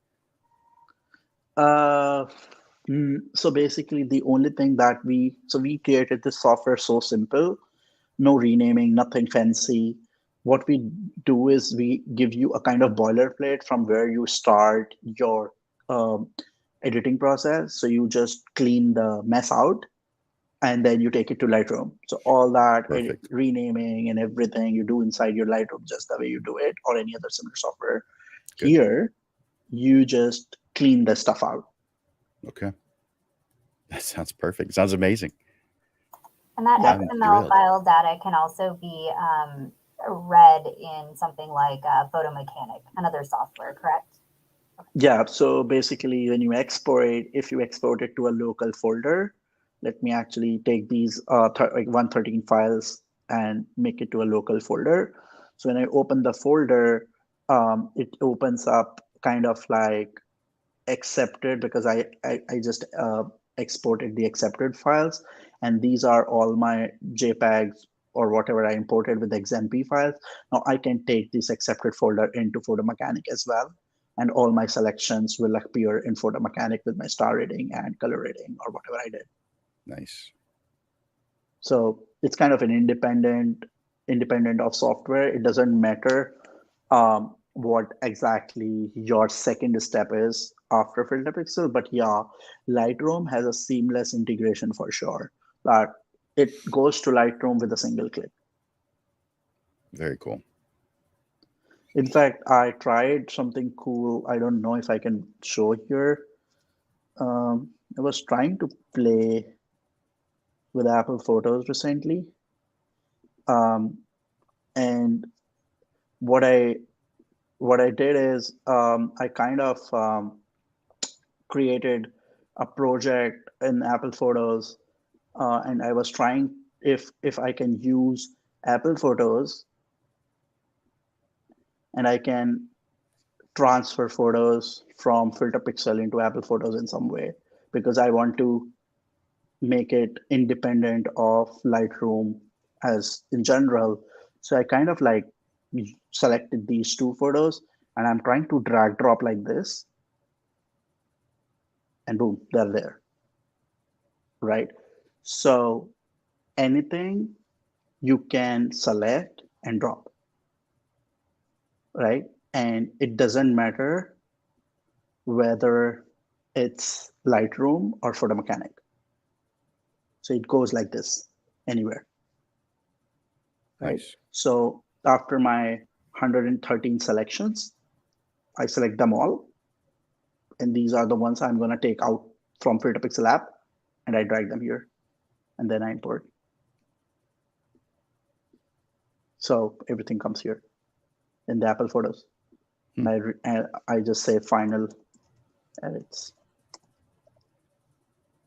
So basically the only thing that we created this software so simple, no renaming, nothing fancy. What we do is we give you a kind of boilerplate from where you start your editing process. So you just clean the mess out and then you take it to Lightroom. So all that Perfect. renaming and everything you do inside your Lightroom, just the way you do it or any other similar software. Good. Here, you just clean the stuff out. Okay. That sounds perfect. Sounds amazing. And that Yeah, XML file data can also be read in something like Photo Mechanic, another software, correct? Yeah, so basically when you export it, if you export it to a local folder, let me actually take these like 113 files and make it to a local folder. So when I open the folder, it opens up kind of like accepted, because I just exported the accepted files, and these are all my JPEGs or whatever I imported with XMP files. Now I can take this accepted folder into Photo Mechanic as well, and all my selections will appear in Photo Mechanic with my star rating and color rating or whatever I did. Nice. So it's kind of an independent of software. It doesn't matter what exactly your second step is after Filter Pixel, but yeah, Lightroom has a seamless integration for sure. That it goes to Lightroom with a single click. Very cool. In fact, I tried something cool. I don't know if I can show here. I was trying to play with Apple Photos recently. And what I did is I kind of created a project in Apple Photos, and I was trying if I can use Apple Photos and I can transfer photos from Filter Pixel into Apple Photos in some way, because I want to make it independent of Lightroom as in general. So I kind of like selected these two photos and I'm trying to drag drop like this, and boom, they're there, right? So anything you can select and drop, right? And it doesn't matter whether it's Lightroom or Photo Mechanic. So it goes like this anywhere, right? Nice. So after my 113 selections, I select them all. And these are the ones I'm going to take out from Filter Pixel app, and I drag them here, and then I import. So everything comes here in the Apple Photos. And I just say final edits,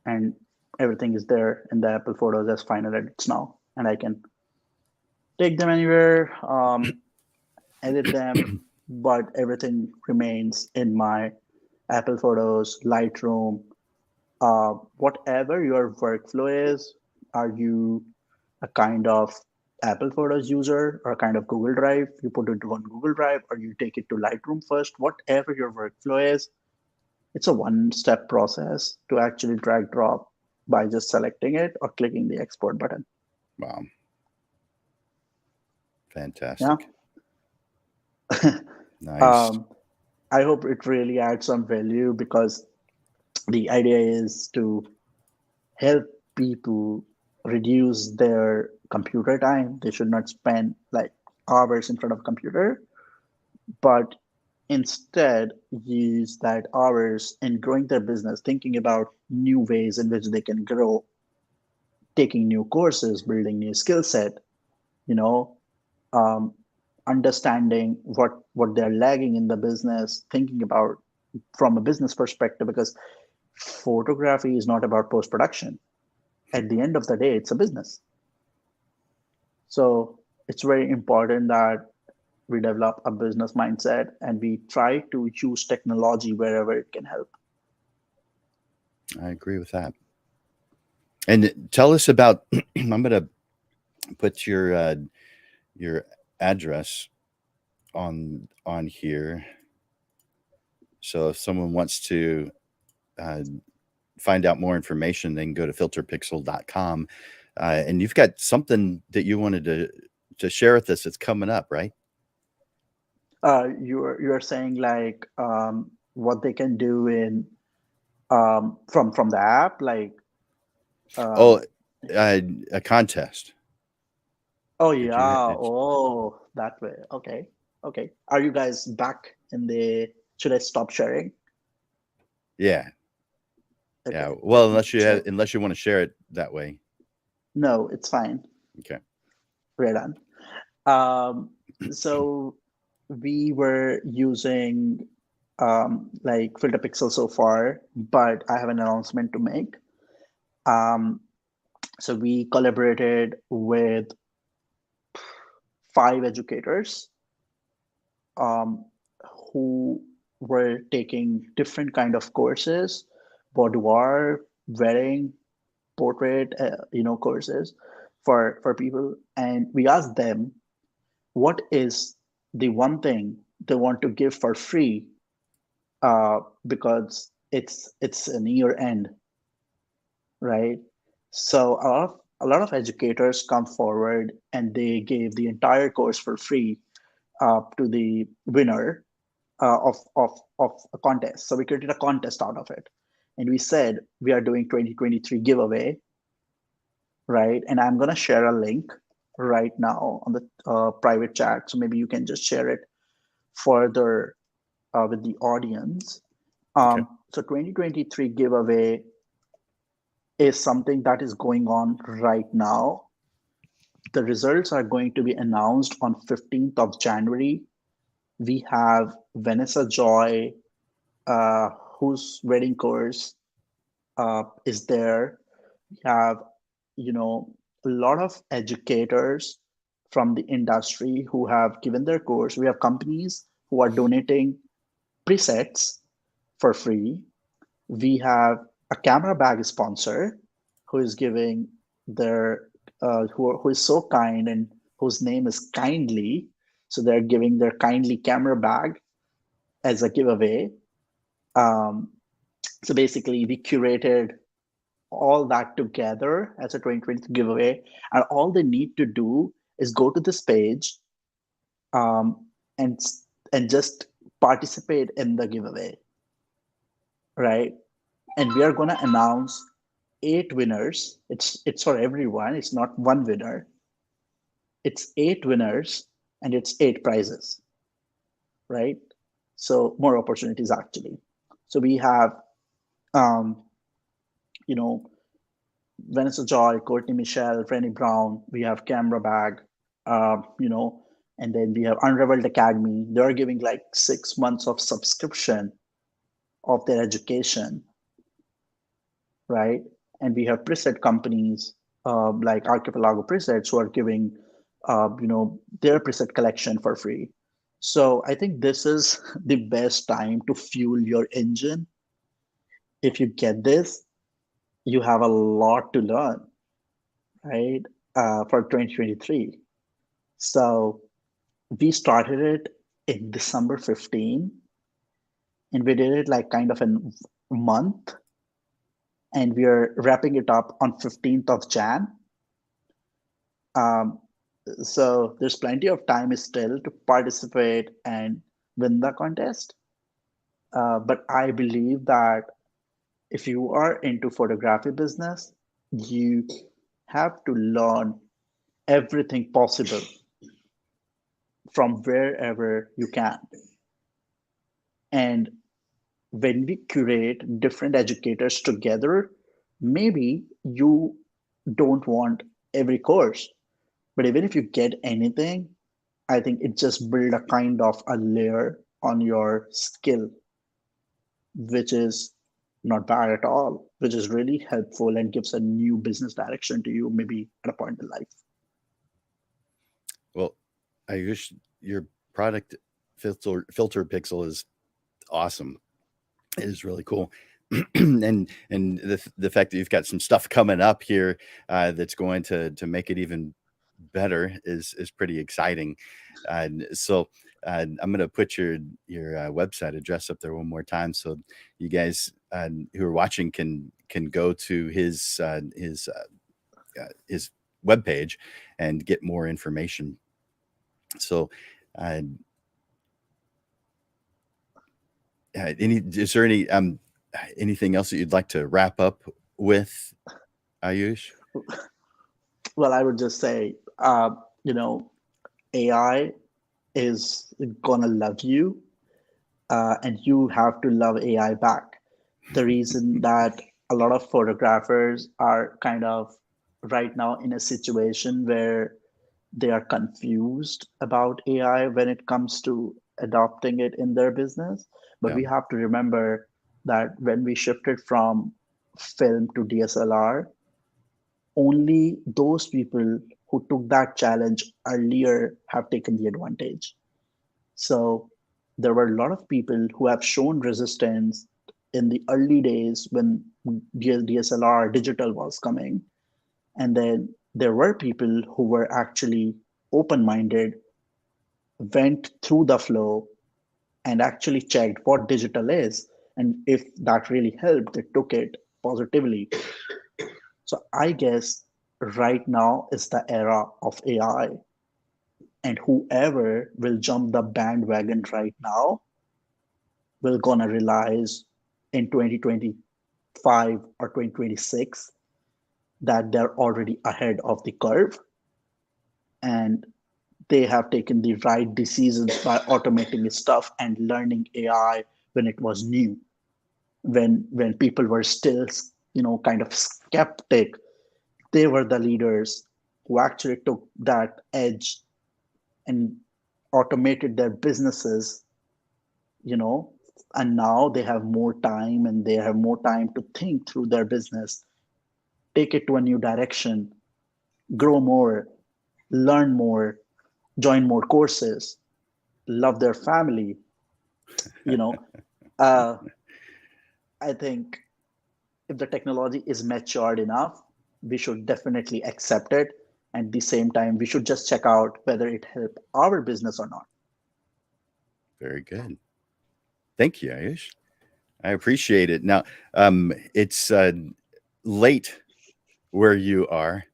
and everything is there in the Apple Photos as final edits now. And I can take them anywhere, edit them, but everything remains in my Apple Photos, Lightroom, whatever your workflow is. Are you a kind of Apple Photos user or a kind of Google Drive? You put it on Google Drive or you take it to Lightroom first, whatever your workflow is. It's a one-step process to actually drag drop by just selecting it or clicking the export button. Wow. Fantastic. Yeah. Nice. I hope it really adds some value, because the idea is to help people reduce their computer time. They should not spend like hours in front of a computer, but instead use that hours in growing their business, thinking about new ways in which they can grow, taking new courses, building new skill set, understanding what they're lagging in the business, thinking about from a business perspective, because photography is not about post-production. At the end of the day, it's a business. So it's very important that we develop a business mindset and we try to use technology wherever it can help. I agree with that. And tell us about, I'm going to put your address on here. So if someone wants to find out more information, they can go to filterpixel.com. And you've got something that you wanted to share with us that's coming up, right? You're saying like what they can do in from the app, like a contest. Oh yeah. Oh, that way. Okay. Are you guys back in the? Should I stop sharing? Yeah. Okay. Yeah. Well, unless you want to share it that way. No, it's fine. Okay. We're done. So we were using like Filter Pixel so far, but I have an announcement to make. So we collaborated with 5 educators um, who were taking different kind of courses, boudoir, wedding, portrait, courses for people, and we asked them what is the one thing they want to give for free, because it's an year end, right? So a lot of educators come forward and they gave the entire course for free to the winner of a contest. So we created a contest out of it, and we said we are doing 2023 giveaway, right? And I'm gonna share a link right now on the private chat, so maybe you can just share it further with the audience. Okay. So 2023 giveaway is something that is going on right now. The results are going to be announced on 15th of January. We have Vanessa Joy, whose wedding course is there. We have, a lot of educators from the industry who have given their course. We have companies who are donating presets for free. We have a camera bag sponsor who is giving their who is so kind and whose name is Kindly. So they're giving their Kindly camera bag as a giveaway. Um, so basically, we curated all that together as a 2023 giveaway, and all they need to do is go to this page um, and and just participate in the giveaway, right? And we are going to announce 8 winners. It's for everyone. It's not one winner. It's 8 winners, and it's 8 prizes, right? So more opportunities actually. So we have, um, you know, Vanessa Joy, Courtney Michelle, Franny Brown. We have Camera Bag, and then we have Unraveled Academy. They're giving like 6 months of subscription of their education, right? And we have preset companies like Archipelago Presets who are giving, their preset collection for free. So I think this is the best time to fuel your engine. If you get this, you have a lot to learn, right? For 2023. So we started it in December 15, and we did it like kind of a month, and we are wrapping it up on 15th of Jan. Um, so there's plenty of time still to participate and win the contest. But I believe that if you are into photography business, you have to learn everything possible from wherever you can. And when we curate different educators together, maybe you don't want every course, but even if you get anything, I think it just build a kind of a layer on your skill, which is not bad at all, which is really helpful and gives a new business direction to you, maybe at a point in life. Well, Ayush, your product filter pixel is awesome. It is really cool. and the fact that you've got some stuff coming up here that's going to make it even better is pretty exciting. So I'm going to put your website address up there one more time, so you guys who are watching can go to his webpage and get more information. So, is there anything else that you'd like to wrap up with, Ayush? Well, I would just say, AI is gonna love you, and you have to love AI back. The reason that a lot of photographers are kind of right now in a situation where they are confused about AI when it comes to adopting it in their business. But Yeah. we have to remember that when we shifted from film to DSLR, only those people who took that challenge earlier have taken the advantage. So there were a lot of people who have shown resistance in the early days when DSLR digital was coming. And then there were people who were actually open minded, went through the flow, and actually checked what digital is. And if that really helped, they took it positively. So I guess right now is the era of AI. And whoever will jump the bandwagon right now will gonna realize in 2025 or 2026 that they're already ahead of the curve and they have taken the right decisions by automating stuff and learning AI when it was new, when people were still, kind of skeptic. They were the leaders who actually took that edge and automated their businesses, you know, and now they have more time and they have more time to think through their business, take it to a new direction, grow more, learn more, join more courses, love their family. You know, uh, I think if the technology is matured enough, we should definitely accept it. And at the same time, we should just check out whether it helped our business or not. Very good. Thank you, Ayush. I appreciate it. Now, it's late where you are,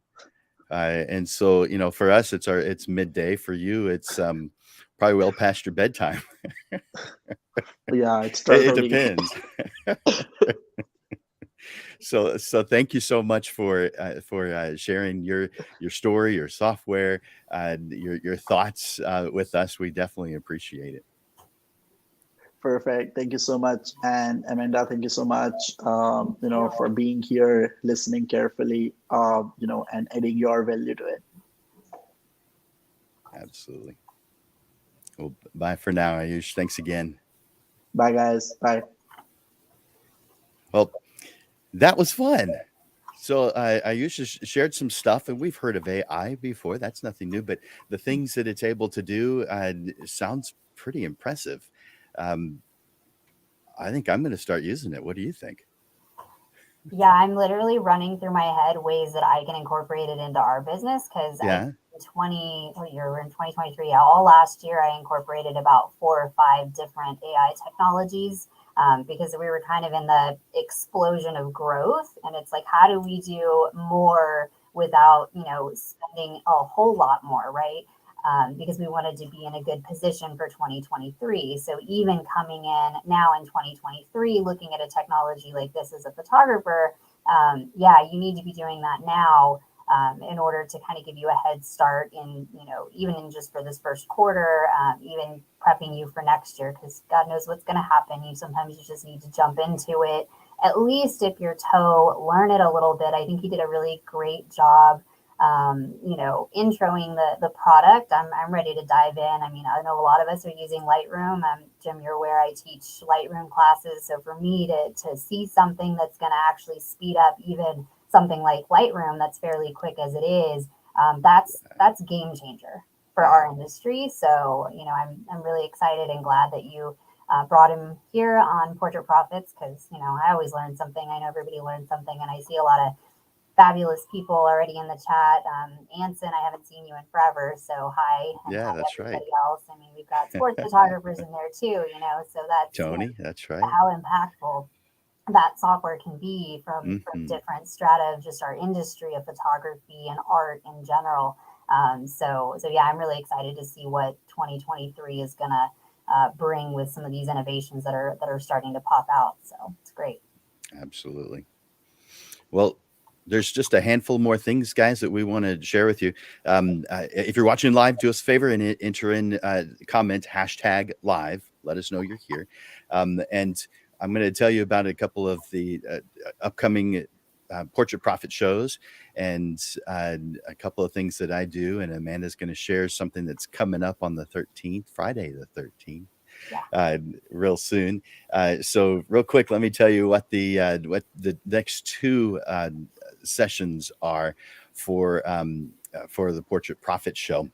and so for us, it's midday. For you, it's probably well past your bedtime. Yeah, it's It 12:30. depends. So thank you so much for sharing your story, your software, your thoughts with us. We definitely appreciate it. Perfect. Thank you so much. And Amanda, thank you so much, for being here, listening carefully, and adding your value to it. Absolutely. Well, bye for now, Ayush. Thanks again. Bye, guys. Bye. Well, that was fun. So Ayush has shared some stuff, and we've heard of AI before. That's nothing new, but the things that it's able to do sounds pretty impressive. Um, I think I'm going to start using it. What do you think? Yeah, I'm literally running through my head ways that I can incorporate it into our business because Yeah. 20 what year we're in 2023. All last year I incorporated about 4 or 5 different AI technologies because we were kind of in the explosion of growth, and it's like, how do we do more without spending a whole lot more, right? Because we wanted to be in a good position for 2023. So even coming in now in 2023, looking at a technology like this as a photographer, yeah, you need to be doing that now in order to kind of give you a head start in, even in just for this first quarter, even prepping you for next year, because God knows what's going to happen. Sometimes you just need to jump into it, at least dip your toe, learn it a little bit. I think he did a really great job introing the product. I'm ready to dive in. I mean, I know a lot of us are using Lightroom. Jim, you're aware I teach Lightroom classes. So for me to see something that's going to actually speed up even something like Lightroom that's fairly quick as it is, that's game changer for our industry. So, I'm really excited and glad that you brought him here on Portrait Profits because, I always learn something. I know everybody learns something, and I see a lot of fabulous people already in the chat. Anson, I haven't seen you in forever, so hi. And Yeah, hi that's everybody right. else. I mean, we've got sports photographers in there too, so that's Tony, that's right. how impactful that software can be from different strata of just our industry of photography and art in general. So yeah, I'm really excited to see what 2023 is gonna bring with some of these innovations that are starting to pop out. So it's great. Absolutely. Well, there's just a handful more things, guys, that we want to share with you. If you're watching live, do us a favor and enter in comment #live. Let us know you're here. And I'm going to tell you about a couple of the upcoming Portrait Profit shows and a couple of things that I do. And Amanda's going to share something that's coming up on the 13th, Friday the 13th. Real soon. So real quick, let me tell you what the next two sessions are for for the Portrait Profit Show.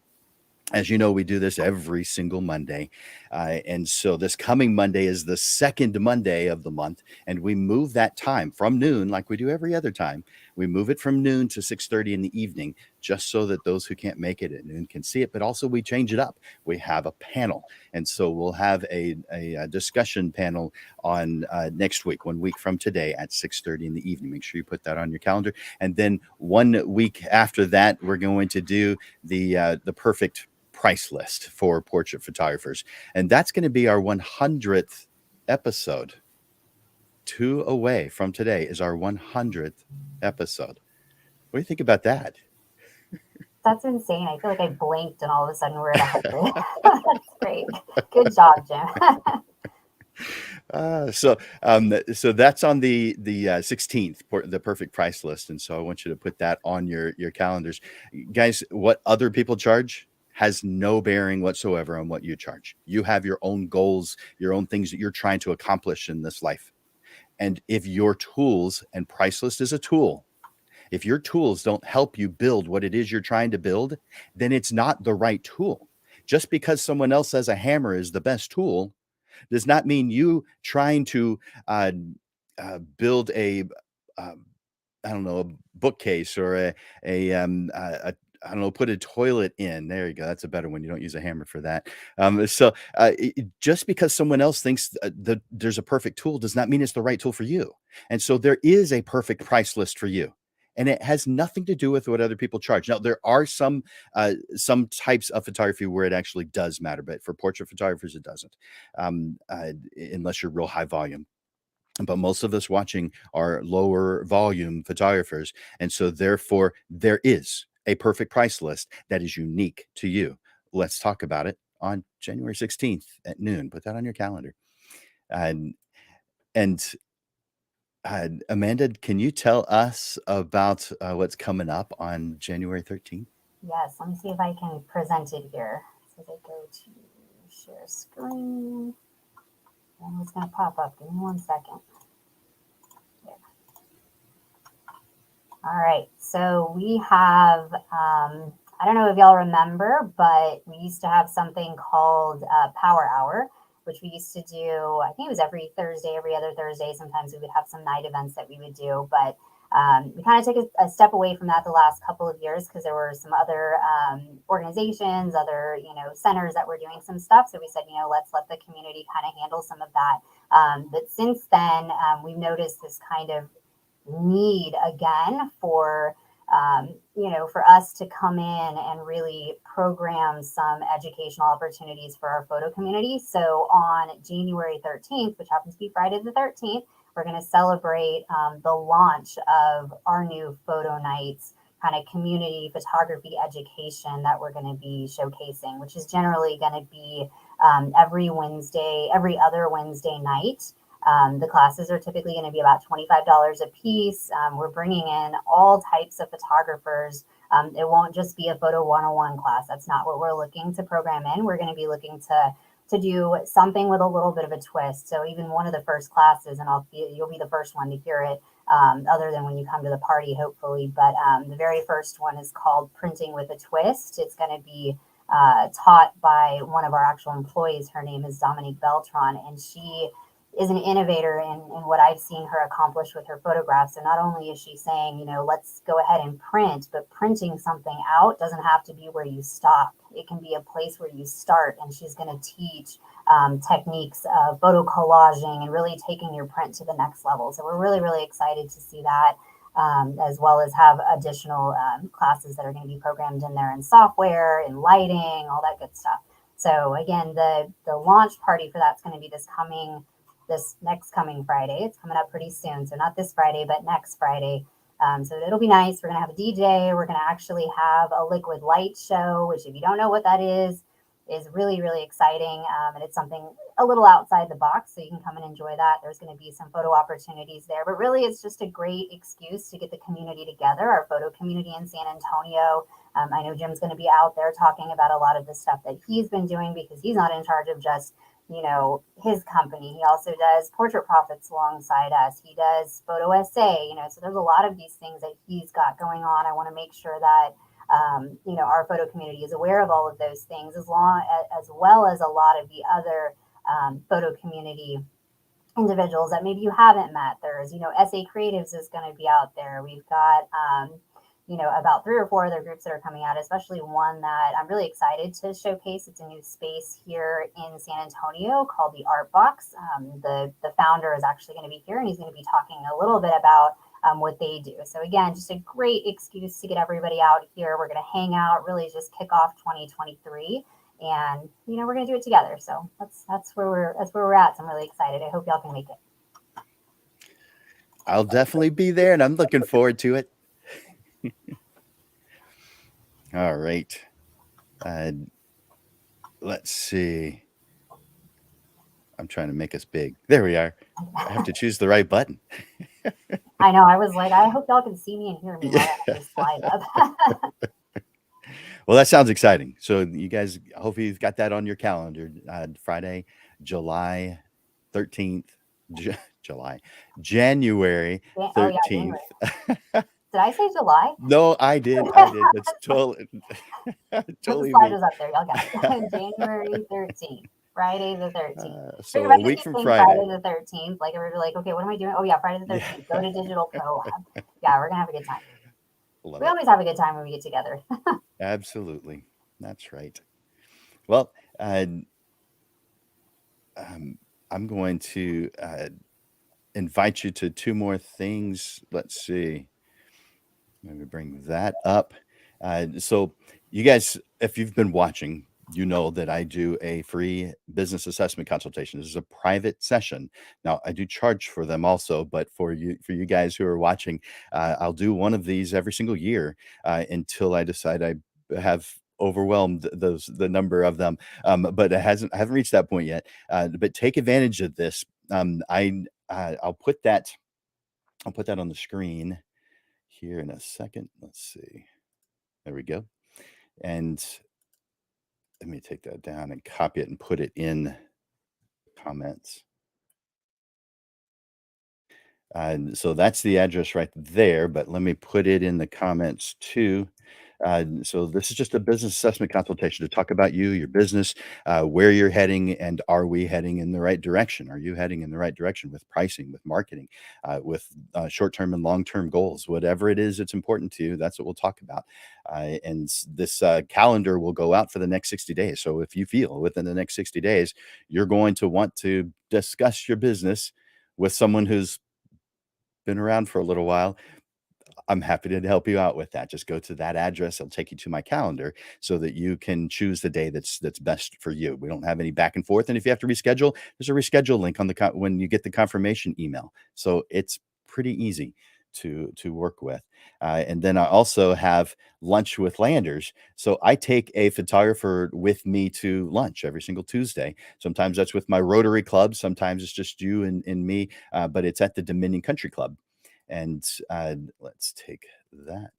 As you know, we do this every single Monday. And so this coming Monday is the second Monday of the month. And we move that time from noon, like we do every other time. We move it from noon to 6:30 in the evening, just so that those who can't make it at noon can see it. But also we change it up. We have a panel. And so we'll have a discussion panel on next week, 1 week from today at 6:30 in the evening. Make sure you put that on your calendar. And then 1 week after that, we're going to do the perfect price list for portrait photographers. And that's going to be our 100th episode. 2 away from today is our 100th episode. What do you think about that? That's insane. I feel like I blinked and all of a sudden we're at 100. That's great. Good job, Jim. So that's on the 16th, the perfect price list, and so I want you to put that on your calendars, guys. What other people charge has no bearing whatsoever on what you charge. You have your own goals, your own things that you're trying to accomplish in this life, and if your tools, and price list is a tool, if your tools don't help you build what it is you're trying to build, then it's not the right tool. Just because someone else says a hammer is the best tool does not mean you trying to uh, build uh, I don't know, a bookcase or a I don't know, put a toilet in. There you go. That's a better one. You don't use a hammer for that. Just because someone else thinks that there's a perfect tool does not mean it's the right tool for you. And so there is a perfect price list for you. And it has nothing to do with what other people charge. Now, there are some types of photography where it actually does matter, but for portrait photographers, it doesn't, unless you're real high volume. But most of us watching are lower volume photographers. And so, therefore, there is a perfect price list that is unique to you. Let's talk about it on January 16th at noon. Put that on your calendar. And, and Amanda, can you tell us about what's coming up on January 13th? Yes, let me see if I can present it here. So as I go to share screen, and it's going to pop up. Give me 1 second. There. All right, so we have, I don't know if y'all remember, but we used to have something called Power Hour, which we used to do. I think it was every Thursday, every other Thursday. Sometimes we would have some night events that we would do, but we kind of took a step away from that the last couple of years because there were some other organizations, other centers that were doing some stuff. So we said, let's let the community kind of handle some of that. But since then, we've noticed this kind of need again for for us to come in and really program some educational opportunities for our photo community. So on January 13th, which happens to be Friday the 13th, we're going to celebrate the launch of our new photo nights, kind of community photography education that we're going to be showcasing, which is generally going to be every other Wednesday night. The classes are typically going to be about $25 a piece. We're bringing in all types of photographers. It won't just be a photo 101 class. That's not what we're looking to program in. We're going to be looking to do something with a little bit of a twist. So even one of the first classes, and you'll be the first one to hear it, other than when you come to the party, hopefully. But the very first one is called Printing with a Twist. It's going to be taught by one of our actual employees. Her name is Dominique Beltran, and she is an innovator in what I've seen her accomplish with her photographs. So not only is she saying, let's go ahead and print, but printing something out doesn't have to be where you stop. It can be a place where you start. And she's going to teach techniques of photo collaging and really taking your print to the next level. So we're really, really excited to see that, as well as have additional classes that are going to be programmed in there in software, in lighting, all that good stuff. So again, the launch party for that's going to be this next coming Friday. It's coming up pretty soon. So not this Friday, but next Friday. So it'll be nice. We're going to have a DJ. We're going to actually have a liquid light show, which if you don't know what that is really, really exciting. And it's something a little outside the box. So you can come and enjoy that. There's going to be some photo opportunities there, but really it's just a great excuse to get the community together, our photo community in San Antonio. I know Jim's going to be out there talking about a lot of the stuff that he's been doing because he's not in charge of just his company. He also does Portrait Profits alongside us. He does Photo SA, so there's a lot of these things that he's got going on. I want to make sure that our photo community is aware of all of those things, as well as a lot of the other photo community individuals that maybe you haven't met. There's, SA Creatives is going to be out there. We've got, about 3 or 4 other groups that are coming out, especially one that I'm really excited to showcase. It's a new space here in San Antonio called the Art Box. The founder is actually going to be here, and he's going to be talking a little bit about what they do. So again, just a great excuse to get everybody out here. We're going to hang out, really just kick off 2023. And we're gonna do it together. So that's where we're at. So I'm really excited. I hope y'all can make it. I'll definitely be there, and I'm looking forward to it. All right. Let's see. I'm trying to make us big. There we are. I have to choose the right button. I know. I was like, I hope y'all can see me and hear me while I actually slide up. Well, that sounds exciting. So you guys, hopefully you've got that on your calendar. Friday, July 13th, January 13th. Oh, yeah, January. Did I say July? No, I did. That's totally. Put the sliders up there. Y'all got it. January 13th. Friday the 13th. So a week from Friday. Friday the 13th. Like, everybody like, okay, what am I doing? Oh, yeah, Friday the 13th. Go to Digital Pro Lab. Yeah, we're going to have a good time. We always have a good time when we get together. Absolutely. That's right. Well, I'm going to invite you to 2 more things. Let's see. Let me bring that up. So you guys, if you've been watching, you know that I do a free business assessment consultation. This is a private session. Now, I do charge for them also, but for you guys who are watching, I'll do one of these every single year until I decide I have overwhelmed the number of them. But I haven't reached that point yet. But take advantage of this. I'll put that on the screen here in a second. Let's see. There we go. And let me take that down and copy it and put it in comments. So that's the address right there, but let me put it in the comments too. So this is just a business assessment consultation to talk about you, your business, where you're heading, and are we heading in the right direction? Are you heading in the right direction with pricing, with marketing, with short-term and long-term goals? Whatever it is that's important to you, that's what we'll talk about. And this calendar will go out for the next 60 days. So if you feel within the next 60 days, you're going to want to discuss your business with someone who's been around for a little while, I'm happy to help you out with that. Just go to that address. It'll take you to my calendar so that you can choose the day that's best for you. We don't have any back and forth. And if you have to reschedule, there's a reschedule link on when you get the confirmation email. So it's pretty easy to work with. And then I also have lunch with Landers. So I take a photographer with me to lunch every single Tuesday. Sometimes that's with my Rotary Club. Sometimes it's just you and me, but it's at the Dominion Country Club. And let's take that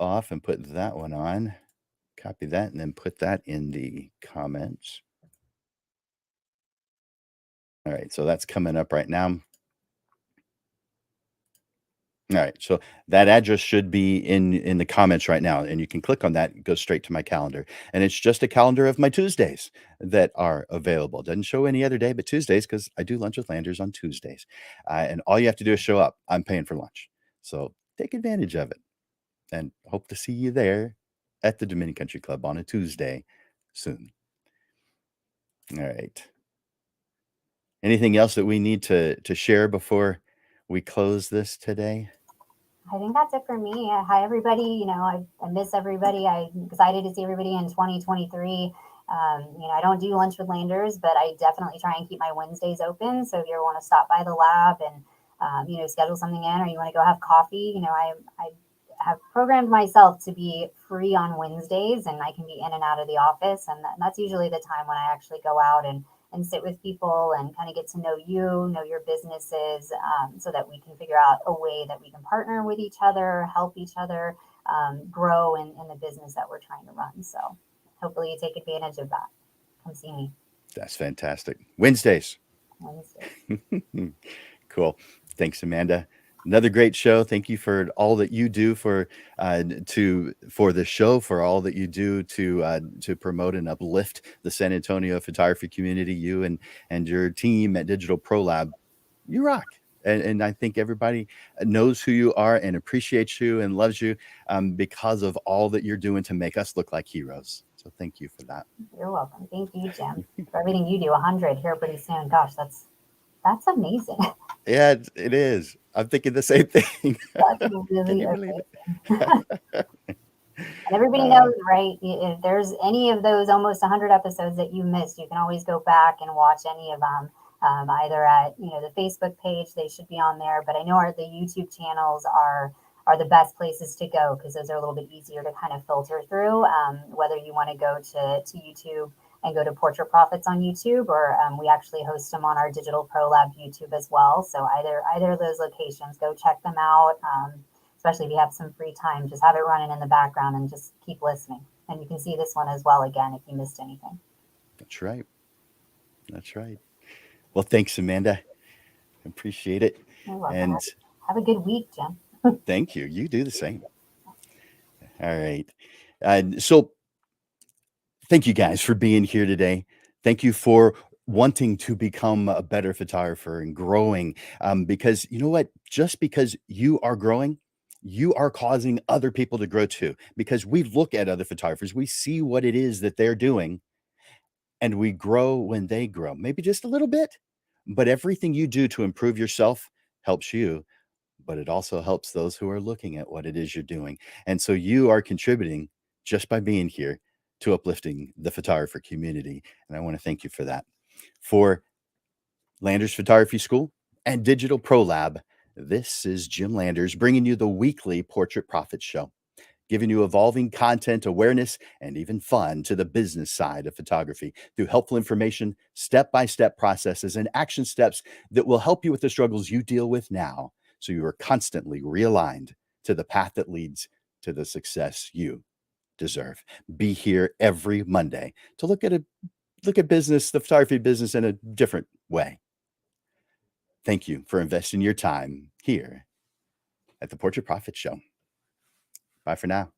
off and put that one on. Copy that and then put that in the comments. All right, so that's coming up right now. All right, so that address should be in the comments right now, and you can click on that and go straight to my calendar. And it's just a calendar of my Tuesdays that are available. Doesn't show any other day but Tuesdays because I do lunch with Landers on Tuesdays. And all you have to do is show up. I'm paying for lunch. So take advantage of it and hope to see you there at the Dominion Country Club on a Tuesday soon. All right. Anything else that we need to share before we close this today? I think that's it for me. Hi, everybody. I miss everybody. I'm excited to see everybody in 2023. I don't do lunch with Landers, but I definitely try and keep my Wednesdays open. So if you ever want to stop by the lab and, schedule something in, or you want to go have coffee, I have programmed myself to be free on Wednesdays, and I can be in and out of the office. And that's usually the time when I actually go out and sit with people and kind of get to know your businesses, so that we can figure out a way that we can partner with each other, help each other grow in the business that we're trying to run. So hopefully you take advantage of that. Come see me. That's fantastic. Wednesdays. Cool. Thanks, Amanda. Another great show. Thank you for all that you do for the show, for all that you do to promote and uplift the San Antonio photography community. You and your team at Digital Pro Lab, you rock. And I think everybody knows who you are and appreciates you and loves you because of all that you're doing to make us look like heroes. So thank you for that. You're welcome. Thank you, Jim, for everything you do. 100 here pretty soon. Gosh, that's amazing. Yeah, it is. I'm thinking the same thing. That's Can really you believe amazing. it? And everybody knows, right? If there's any of those almost 100 episodes that you missed, you can always go back and watch any of them. Either at the Facebook page, they should be on there. But I know the YouTube channels are the best places to go because those are a little bit easier to kind of filter through. Whether you want to go to YouTube and go to Portrait Profits on YouTube, or we actually host them on our Digital Pro Lab YouTube as well. So either of those locations, go check them out. Especially if you have some free time, just have it running in the background and just keep listening. And you can see this one as well again if you missed anything. That's right. That's right. Well, thanks, Amanda. Appreciate it. You're welcome. And have a good week, Jim. thank you. You do the same. All right. So thank you guys for being here today. Thank you for wanting to become a better photographer and growing. Because you know what? Just because you are growing, you are causing other people to grow too. Because we look at other photographers, we see what it is that they're doing, and we grow when they grow. Maybe just a little bit, but everything you do to improve yourself helps you, but it also helps those who are looking at what it is you're doing. And so you are contributing just by being here to uplifting the photographer community. And I want to thank you for that. For Landers Photography School and Digital Pro Lab, this is Jim Landers bringing you the weekly Portrait Profit Show, giving you evolving content, awareness, and even fun to the business side of photography through helpful information, step-by-step processes, and action steps that will help you with the struggles you deal with now, so you are constantly realigned to the path that leads to the success you deserve. Be here every Monday to look at business, the photography business, in a different way. Thank you for investing your time here at the Portrait Profit Show. Bye for now.